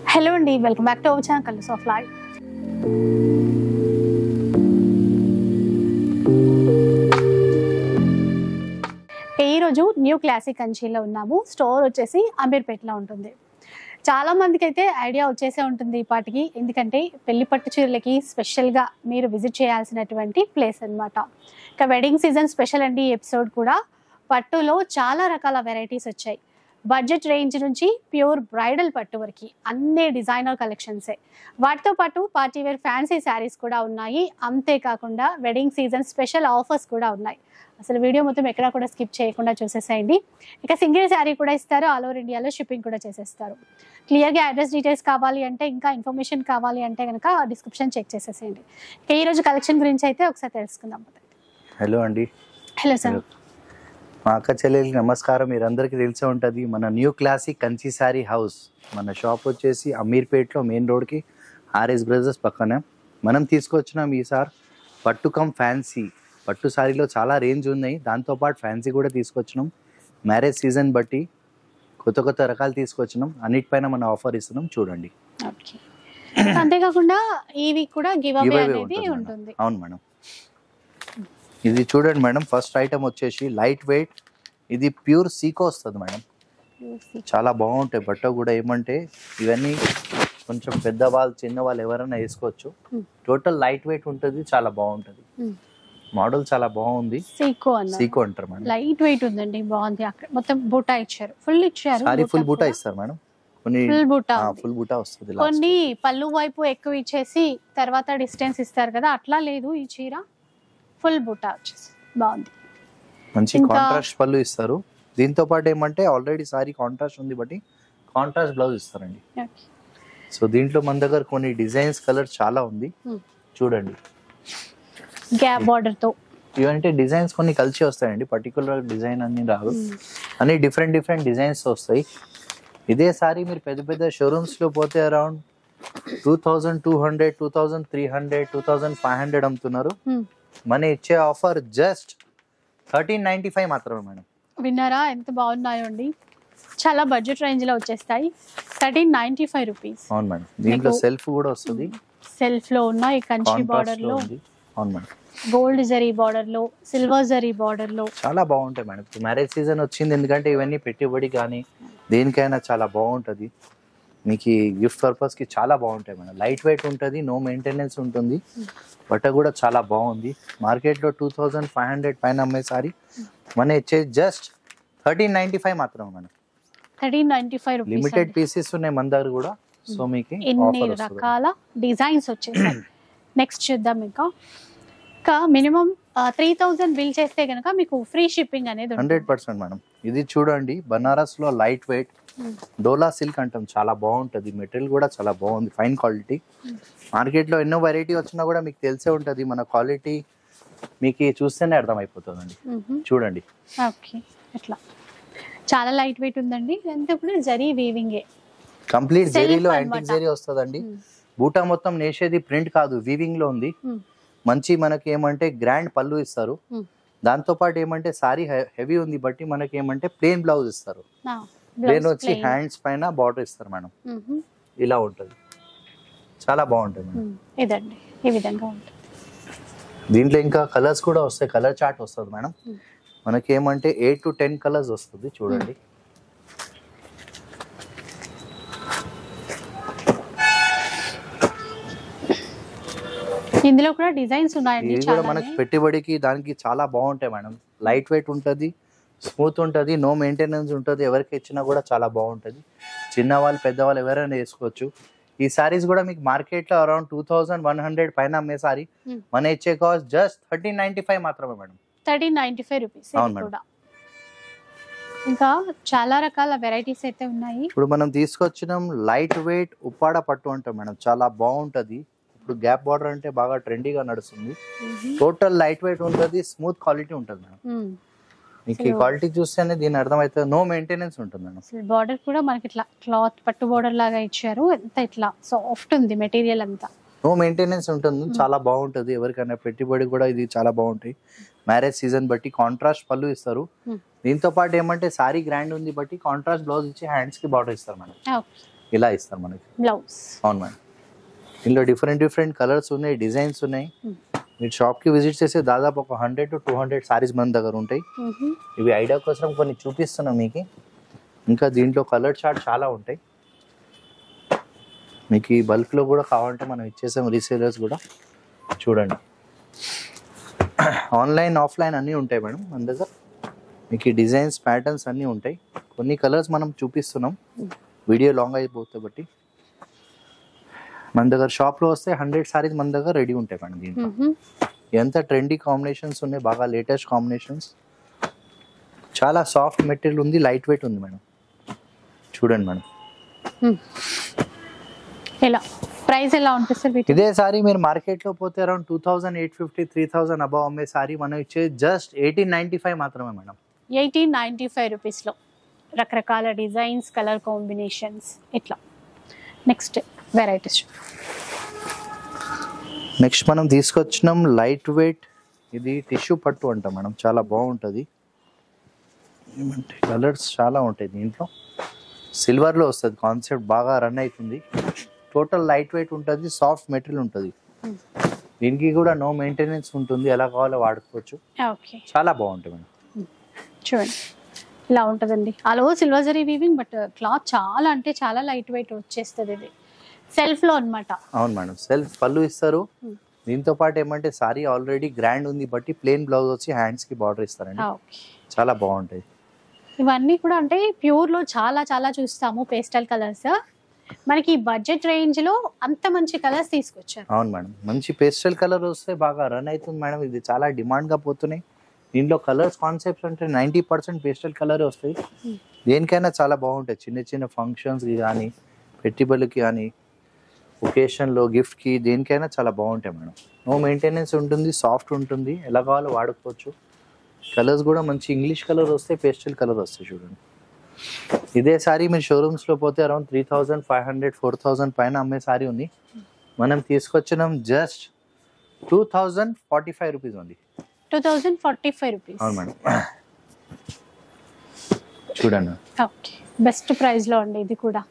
Hello and welcome back to our channel Colors of Life. ఈ రోజు new classic కంచిలో ఉన్నాము. స్టోర్ వచ్చేసి అమీర్పేటలో ఉంటుంది. చాలా మందికి అయితే ఐడియా వచ్చేసే ఉంటుంది ఈ పాటికి, ఎందుకంటే పెళ్లి పట్టు చీరలకి స్పెషల్గా మీరు విజిట్ చేయాల్సినటువంటి ప్లేస్ అన్నమాట. ఇక వెడ్డింగ్ సీజన్ స్పెషల్ అండి ఈ ఎపిసోడ్ కూడా. పట్టులో చాలా రకాల వెరైటీస్ వచ్చాయి. బడ్జెట్ రేంజ్ నుంచి ప్యూర్ బ్రైడల్ పట్టు వరకు అన్ని డిజైనర్ కలెక్షన్సే. వాటితో పాటు పార్టీ వేర్ ఫ్యాన్సీ శారీస్ కూడా ఉన్నాయి. అంతేకాకుండా వెడ్డింగ్ సీజన్ స్పెషల్ ఆఫర్స్ కూడా ఉన్నాయి. అసలు వీడియో మొత్తం ఎక్కడా కూడా స్కిప్ చేయకుండా చూసేసేయండి. ఇక సింగిల్ శారీ కూడా ఇస్తారు, ఆల్ ఓవర్ ఇండియాలో షిప్పింగ్ కూడా చేసేస్తారు. క్లియర్గా అడ్రస్ డీటెయిల్స్ కావాలి అంటే, ఇంకా ఇన్ఫర్మేషన్ కావాలి అంటే కనుక డిస్క్రిప్షన్ చెక్ చేసేసేయండి. ఇక ఈరోజు కలెక్షన్ గురించి అయితే ఒకసారి తెలుసుకుందాం. హలో అండి. Hello sir. మా అక్క చెల్లెలకి నమస్కారం. మీరందరికీ తెలిసే ఉంటుంది మన న్యూ క్లాసిక్ కంచి శారీ హౌస్. మన షాప్ వచ్చేసి అమీర్పేట్లో మెయిన్ రోడ్కి ఆర్ఎస్ బ్రదర్స్ పక్కన. మనం తీసుకొచ్చినాం ఈసారి పట్టు కమ్ ఫ్యాన్సీ. పట్టు శారీలో చాలా రేంజ్ ఉన్నాయి, దాంతోపాటు ఫ్యాన్సీ కూడా తీసుకొచ్చినాం. మ్యారేజ్ సీజన్ బట్టి కొత్త కొత్త రకాలు తీసుకొచ్చినాం. అన్నిటిపైన మనం ఆఫర్ ఇస్తున్నాం, చూడండి. అంతేకాకుండా ఇవి కూడా గివ్ అవే అనేది ఉంటుంది. అవును మేడం. ఇది చూడండి మేడం, ఫస్ట్ ఐటమ్ వచ్చేసి లైట్ వెయిట్. ఇది ప్యూర్ సీకో వస్తుంది మేడం. చాలా బాగుంటాయి బట్ట కూడా. ఏమంటే ఇవన్నీ కొంచెం పెద్దవాళ్ళు చిన్న వాళ్ళు ఎవరైనా వేసుకోవచ్చు. టోటల్ లైట్ వెయిట్ ఉంటుంది, చాలా బాగుంటుంది. మోడల్ చాలా బాగుంది. సీకో అంటారు మేడం. లైట్ వెయిట్ ఉందండి, బాగుంది. అక్కడ మొత్తం బూటా ఇచ్చారు, ఫుల్ ఇచ్చారు. సారీ ఫుల్ బూటా ఇస్తారు మేడం. కొన్ని ఫుల్ బూటా వస్తుంది. కొన్ని పళ్ళు వైపు ఎక్కువ ఇచ్చేసి తర్వాత డిస్టెన్స్ ఇస్తారు కదా, అట్లా లేదు. ఈ చీర ఫుల్ బూటా వచ్చేసి బాగుంది. మంచి కాంట్రాస్ట్ పళ్ళు ఇస్తారు. దీంతో పాటు ఏమంటే ఆల్రెడీ సారీ కాంట్రాస్ట్ ఉంది బట్టి కాంట్రాస్ట్ బ్లౌజ్ ఇస్తారండి. సో దీంట్లో మన దగ్గర కొన్ని డిజైన్స్ కలర్ చాలా ఉంది, చూడండి. గ్యాప్ బార్డర్ తో ఇవంటే డిజైన్స్ కొన్ని కలిసి వస్తాయండి. పర్టికులర్ డిజైన్ అన్ని రాదు, అన్ని డిఫరెంట్ డిఫరెంట్ డిజైన్స్ వస్తాయి. ఇదే సారీ మీరు పెద్ద పెద్ద షోరూమ్స్ లో పోతే అరౌండ్ 2200, 2300, 2500 అమ్ముతున్నారు. మన ఇచ్చే ఆఫర్ జస్ట్ 1395 మాత్రమే మేడం. విన్నారా ఎంత బాగున్నాయో అండి. చాలా బడ్జెట్ రేంజ్ లో వచ్చేస్తాయి. 1395 రూపీస్. అవును మేడం. దీంట్లో సెల్ఫ్ కూడా వస్తుంది. సెల్ఫ్ లో ఉన్న ఈ కంచి బార్డర్ లో, అవును మేడం, గోల్డ్ జరీ బార్డర్ లో, సిల్వర్ జరీ బార్డర్ లో చాలా బాగుంటాయి మేడం. మ్యారేజ్ సీజన్ వచ్చింది, ఎందుకంటే ఇవన్నీ పెట్టుబడి కానీ దేనికైనా చాలా బాగుంటుంది. మీకు గిఫ్ట్ పర్పస్ కి చాలా బాగుంటాయి మేడం. లైట్ వెయిట్ ఉంటుంది, నో మెయింటెనెన్స్ ఉంటుంది. బట్ట కూడా చాలా బాగుంది. మార్కెట్లో 2500 పైన అమ్మే సారీ మన ఇచ్చే జస్ట్ 1395 మాత్రమే మేడం. 1395 రూపీస్. లిమిటెడ్ పీసెస్ ఉన్నాయి మన దగ్గర కూడా. సో మీకు ఎన్ని రకాల డిజైన్స్ వచ్చేసాయి. నెక్స్ట్ చూద్దాం. ఇంకా మినిమం 3000 బిల్ చేస్తే కనుక మీకు ఫ్రీ షిప్పింగ్ అనేది 100% మేడం. ఇది చూడండి, బనారస్ లో లైట్ వెయిట్ డోలా సిల్క్ అంటాం, చాలా బాగుంటుంది. మెటీరియల్ కూడా చాలా బాగుంది, ఫైన్ క్వాలిటీ. మార్కెట్లో ఎన్నో వెరైటీ వచ్చినా కూడా మీకు తెలిసే ఉంటుంది. మన క్వాలిటీ మీకు చూస్తేనే అర్థమైపోతుందండి, చూడండి. ఓకే, ఇట్లా చాలా లైట్ వెయిట్ ఉందండి. అంతే కూడా జరీ వీవింగే, కంప్లీట్ జరీలో యాంటిక్ జరీ వస్తుందండి. బూటా మొత్తం నేసేది ప్రింట్ కాదు, వీవింగ్ లో ఉంది. మంచి మనకి ఏమంటే గ్రాండ్ పళ్ళు ఇస్తారు. దాంతో పాటు ఏమంటే సారీ హెవీ ఉంది బట్టి మనకి ఏమంటే ప్లేన్ బ్లౌజ్ ఇస్తారు. ప్లేన్ వచ్చి హ్యాండ్స్ పైన బార్డర్ ఇస్తారు మేడం. ఇలా ఉంటుంది, చాలా బాగుంటుంది మేడం. ఇదండి ఈ విధంగా ఉంటుంది. దీంట్లో ఇంకా కలర్స్ కూడా వస్తాయి, కలర్ చార్ట్ వస్తుంది మేడం. మనకి ఏమంటే 8 to 10 కలర్స్ వస్తుంది, చూడండి. ఇందులో కూడా డిజైన్స్ ఉన్నాయండి. ఇది కూడా మనకి పెట్టుబడికి దానికి చాలా బాగుంటాయి మేడం. లైట్ వెయిట్ ఉంటుంది, స్మూత్ ఉంటుంది, నో మెయింటెనెన్స్ ఉంటుంది. ఎవరికి ఇచ్చినా కూడా చాలా బాగుంటుంది. చిన్నవాళ్ళు పెద్దవాళ్ళు ఎవరైనా వేసుకోవచ్చు. ఈ సారీస్ కూడా మీకు మార్కెట్లో అరౌండ్ 2100 పైన అమ్మే సారీ మన ఇచ్చే కాస్ట్ జస్ట్ 1395 మాత్రమే మేడం. 1395 రూపీస్. ఇంకా చాలా రకాల వెరైటీస్ అయితే ఉన్నాయి. ఇప్పుడు మనం తీసుకొచ్చినాం లైట్ వెయిట్ ఉప్పాడ పట్టు అంటాం మేడం, చాలా బాగుంటుంది. ఇప్పుడు గ్యాప్ బార్డర్ అంటే బాగా ట్రెండీగా నడుస్తుంది. టోటల్ లైట్ వెయిట్ ఉంటుంది, స్మూత్ క్వాలిటీ ఉంటుంది మేడం. మీకు ఈ క్వాలిటీ చూస్తేనే దీని అర్థమైతే నో మెయింటెనెన్స్ ఉంటుంది మేడం. బార్డర్ కూడా మనకి ఇట్లా క్లాత్ పట్టు బార్డర్ లాగా ఇచ్చారు. ఎంత ఇట్లా సాఫ్ట్ ఉంది మెటీరియల్ అంతా. నో మెయింటెనెన్స్ ఉంటుంది, చాలా బాగుంటుంది. ఎవరికైనా పెట్టుబడి కూడా ఇది చాలా బాగుంటాయి. మ్యారేజ్ సీజన్ బట్టి కాంట్రాస్ట్ పళ్ళు ఇస్తారు. దీంతో పాటు ఏమంటే సారీ గ్రాండ్ ఉంది బట్టి కాంట్రాస్ట్ బ్లౌజ్ ఇచ్చి హ్యాండ్స్ కి బార్డర్ ఇస్తారు మేడం. ఇలా ఇస్తారు మనకి బ్లౌజ్. అవును మేడం. ఇందులో డిఫరెంట్ డిఫరెంట్ కలర్స్ ఉన్నాయి, డిజైన్స్ ఉన్నాయి. మీరు షాప్కి విజిట్ చేస్తే దాదాపు ఒక 100 to 200 సారీస్ మన దగ్గర ఉంటాయి. ఇవి ఐడియా కోసం కొన్ని చూపిస్తున్నాం మీకు. ఇంకా దీంట్లో కలర్ చార్ట్ చాలా ఉంటాయి. మీకు ఈ బల్క్లో కూడా కావాలంటే మనం ఇచ్చేసాం, రీసేలర్స్ కూడా. చూడండి, ఆన్లైన్ ఆఫ్లైన్ అన్నీ ఉంటాయి మేడం మన దగ్గర. మీకు ఈ డిజైన్స్ ప్యాటర్న్స్ అన్నీ ఉంటాయి. కొన్ని కలర్స్ మనం చూపిస్తున్నాం, వీడియో లాంగ్ అయిపోతుంది బట్టి. మన దగ్గర షాప్లో వస్తే 100 సారీస్ మన దగ్గర రెడీ ఉంటాయి మేడం. దీంట్లో ఎంత ట్రెండీ కాంబినేషన్స్ ఉన్నాయి, బాగా లేటెస్ట్ కాంబినేషన్స్. చాలా సాఫ్ట్ మెటీరియల్ ఉంది, లైట్ వెయిట్ ఉంది మేడం. చూడండి మేడం, ఎలా ప్రైస్ ఎలా ఉంటుంది సార్? ఇదే సారీ మీరు మార్కెట్లో పోతే అరౌండ్ 2850, 3000 అబౌవ్ అమ్మే సారీ మనం ఇచ్చే జస్ట్ 1895 మాత్రమే మేడం. 1895 రూపీస్లో రకరకాల డిజైన్స్, కలర్ కాంబినేషన్స్ ఇట్లా. Next varieties. నెక్స్ట్ మనం తీసుకొచ్చినాం లైట్ వెయిట్, ఇది టిష్యూ పట్టు అంటాం మేడం. చాలా బాగుంటుంది. ఏమంటే కలర్స్ చాలా ఉంటాయి దీంట్లో. సిల్వర్లో వస్తుంది, కాన్సెప్ట్ బాగా రన్ అవుతుంది. టోటల్ లైట్ వెయిట్ ఉంటుంది, సాఫ్ట్ మెటీరియల్ ఉంటుంది. దీనికి కూడా నో మెయింటెనెన్స్ ఉంటుంది, ఎలా కావాలో వాడుకోవచ్చు. చాలా బాగుంటుంది మేడం. చూడండి ఇలా ఉంటుందండి. All over silver zari weaving, but cloth చాలా అంటే చాలా లైట్ వెయిట్ వచ్చేస్తుంది. ఇది సెల్ఫ్ లో అన్నమాట. అవును మేడం, సెల్ఫ్ పళ్ళు ఇస్తారు. దీంతో పాటు ఏమంటే సారీ ఆల్రెడీ గ్రాండ్ ఉంది బట్టి ప్లెయిన్ బ్లౌజ్ వచ్చి హ్యాండ్స్ కి బార్డర్ ఇస్తారండి. చాలా బాగుంటాయి. ఇవన్నీ కూడా అంటే ప్యూర్ లో చాలా చాలా చూస్తాము పేస్టల్ కలర్స్. మనకి బడ్జెట్ రేంజ్ లో అంత మంచి కలర్స్ తీసుకొచ్చారు. అవును మేడం, మంచి పేస్టల్ కలర్ వస్తే బాగా రన్ అవుతుంది మేడం. ఇది చాలా డిమాండ్ గా పోతున్నాయి. దీంట్లో కలర్స్ కాన్సెప్ట్స్ అంటే 90% పేస్టల్ కలర్ వస్తాయి. దేనికైనా చాలా బాగుంటాయి. చిన్న చిన్న ఫంక్షన్స్ కి కానీ, పెట్టుబడులకి కానీ, ఒకేషన్లో గిఫ్ట్కి, దేనికైనా చాలా బాగుంటాయి మేడం. నో మెయింటెనెన్స్ ఉంటుంది, సాఫ్ట్ ఉంటుంది, ఎలా కావాలో వాడుకోవచ్చు. కలర్స్ కూడా మంచి ఇంగ్లీష్ కలర్ వస్తాయి, పేస్టల్ కలర్ వస్తాయి. చూడండి, ఇదే సారీ మీరు షోరూమ్స్లో పోతే అరౌండ్ 3500, 4000 పైన అమ్మే సారీ ఉంది. మనం తీసుకొచ్చినాం జస్ట్ 2045 రూపీస్ ఉంది. 2045 రూపీస్. అవును మేడం, చూడండి. ఓకే, బెస్ట్ ప్రైస్లో అండి ఇది కూడా.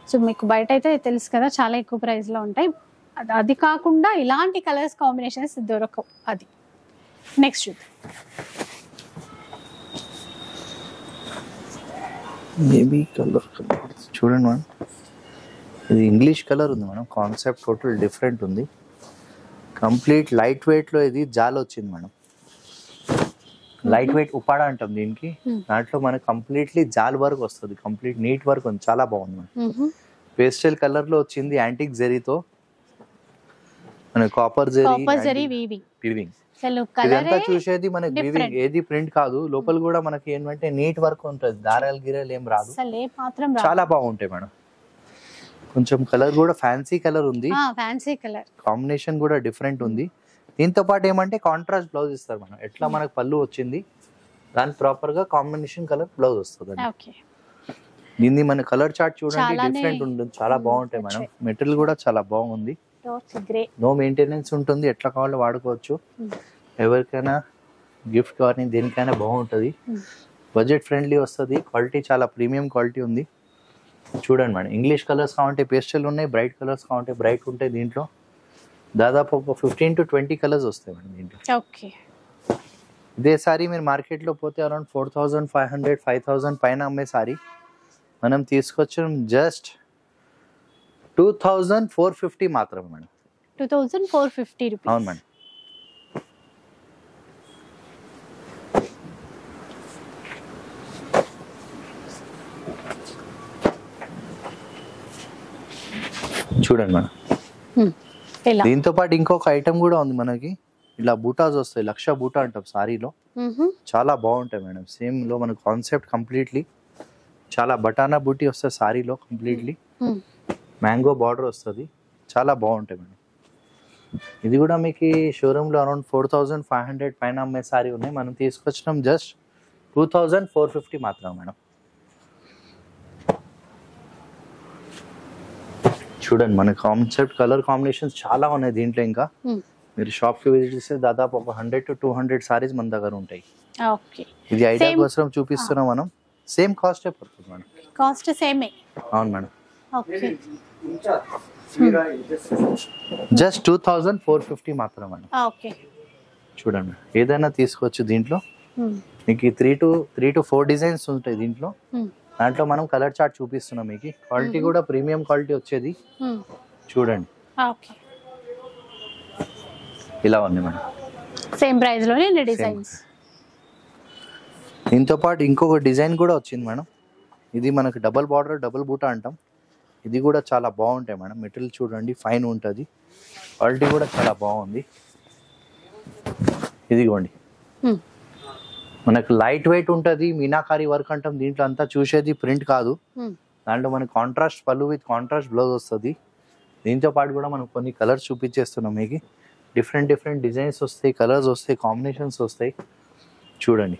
సో మీకు బయట అయితే తెలుసు కదా చాలా ఎక్కువ ప్రైస్లో ఉంటాయి. అది కాకుండా ఇలాంటి కలర్స్ కాంబినేషన్స్ దొరకవు. అది నెక్స్ట్ మేబీ కలర్ చూడండి మేడం, ఇది ఇంగ్లీష్ కలర్ ఉంది మేడం. కాన్సెప్ట్ టోటల్ డిఫరెంట్ ఉంది. కంప్లీట్ లైట్ వెయిట్లో ఇది జాల్ వచ్చింది మేడం. లైట్ వెయిట్ ఉపాడ అంటాం దీనికి. దాంట్లో మనకి కంప్లీట్లీ జాల్ వర్క్ వస్తుంది, కంప్లీట్ నీట్ వర్క్ ఉంది. చాలా బాగుంది మేడం. పేస్టల్ కలర్ లో వచ్చింది, యాంటిక్ జరీతో, మన కాపర్ జరీ వీవింగ్. ఇదంతా చూసేది మనకి వీవింగ్, ఏది ప్రింట్ కాదు. లోపల కూడా మనకి ఏంటంటే నీట్ వర్క్ ఉంటుంది, దారాలు గిరాలు ఏం రాదు. చాలా బాగుంటాయి మేడం. కొంచెం కలర్ కూడా ఫ్యాన్సీ కలర్ ఉంది, ఫ్యాన్సీ కలర్ కాంబినేషన్ కూడా డిఫరెంట్ ఉంది. దీంతో పాటు ఏమంటే కాంట్రాస్ట్ బ్లౌజ్ ఇస్తారు మనం. ఎట్లా మనకు పళ్ళు వచ్చింది దాని ప్రాపర్ గా కాంబినేషన్ కలర్ బ్లౌజ్ వస్తుంది. దీన్ని మన కలర్ చార్ట్ చూడండి, డిఫరెంట్ ఉంటుంది. చాలా బాగుంటాయి మేడం. మెటీరియల్ కూడా చాలా బాగుంది, నో మెయింటెనెన్స్ ఉంటుంది, ఎట్లా కావాలో వాడుకోవచ్చు. ఎవరికైనా గిఫ్ట్ కానీ దేనికైనా బాగుంటుంది. బడ్జెట్ ఫ్రెండ్లీ వస్తుంది, క్వాలిటీ చాలా ప్రీమియం క్వాలిటీ ఉంది. చూడండి మేడం, ఇంగ్లీష్ కలర్స్ కావాలంటే పేస్టల్ ఉన్నాయి, బ్రైట్ కలర్స్ కావాలంటే బ్రైట్ ఉంటాయి. దీంట్లో దాదాపు ఒక 15 to 20 కలర్స్ వస్తాయి మేడం దీంట్లో. ఇదే సారీ మీరు మార్కెట్లో పోతే అరౌండ్ 4500, 5000 పైన అమ్మే సారీ మనం తీసుకొచ్చాం జస్ట్ 2450 మాత్రమే మేడం. 2450 రూపీస్. అవును మేడం. చూడండి మేడం, దీంతో పాటు ఇంకొక ఐటమ్ కూడా ఉంది మనకి. ఇలా బూటాస్ వస్తాయి, లక్ష బూటా అంటాం సారీలో. చాలా బాగుంటాయి మేడం. సేమ్ లో మన కాన్సెప్ట్ కంప్లీట్లీ చాలా బటానా బూటీ వస్తుంది సారీలో. కంప్లీట్లీ మ్యాంగో బార్డర్ వస్తుంది, చాలా బాగుంటాయి మేడం. ఇది కూడా మీకు షోరూమ్ లో అరౌండ్ 4500 పైన అమ్మే సారీ ఉన్నాయి. మనం తీసుకొచ్చినాం జస్ట్ 2450 మాత్రం మేడం. చూడండి, మన కాన్సెప్ట్ కలర్ కాంబినేషన్స్ చాలా ఉన్నాయి దీంట్లో. ఇంకా మీరు షాప్ కి విజిట్ చేస్తే దాదాపు ఒక 100 to 200 సారీస్ మన దగ్గర ఉంటాయి. ఇది ఐడియా కోసం చూపిస్తున్నాం మనం. సేమ్ కాస్ట్ పడుతుంది మేడం. కాస్ట్ సేమే. అవును మేడం. ఓకే. జస్ట్ 2450 మాత్రం అండి. ఓకే. చూడండి ఏదైనా తీసుకోవచ్చు దీంట్లో. మీకు ఈ 3 to 4 డిజైన్స్ ఉంటాయి దీంట్లో. దాంట్లో మనం కలర్ చార్ట్ చూపిస్తున్నాం మీకు. క్వాలిటీ కూడా ప్రీమియం క్వాలిటీ వచ్చేది. చూడండి ఓకే. ఇలా ఉంది మేడం. సేమ్ ప్రైస్ లోనే డిజైన్స్. దీంతో పాటు ఇంకొక డిజైన్ కూడా వచ్చింది మేడం. ఇది మనకు డబుల్ బార్డర్ డబుల్ బూటా అంటాం. ఇది కూడా చాలా బాగుంటాయి మేడం. మెటీరియల్ చూడండి ఫైన్ ఉంటుంది. క్వాలిటీ కూడా చాలా బాగుంది. ఇదిగోండి మనకు లైట్ వెయిట్ ఉంటుంది. మీనాకారి వర్క్ అంటాం. దీంట్లో అంతా చూసేది ప్రింట్ కాదు. దాంట్లో మనకి కాంట్రాస్ట్ పళ్ళు విత్ కాంట్రాస్ట్ బ్లౌజ్ వస్తుంది. దీంతో పాటు కూడా మనం కొన్ని కలర్స్ చూపించేస్తున్నాం మీకు. డిఫరెంట్ డిజైన్స్ వస్తాయి, కలర్స్ వస్తాయి, కాంబినేషన్స్ వస్తాయి. చూడండి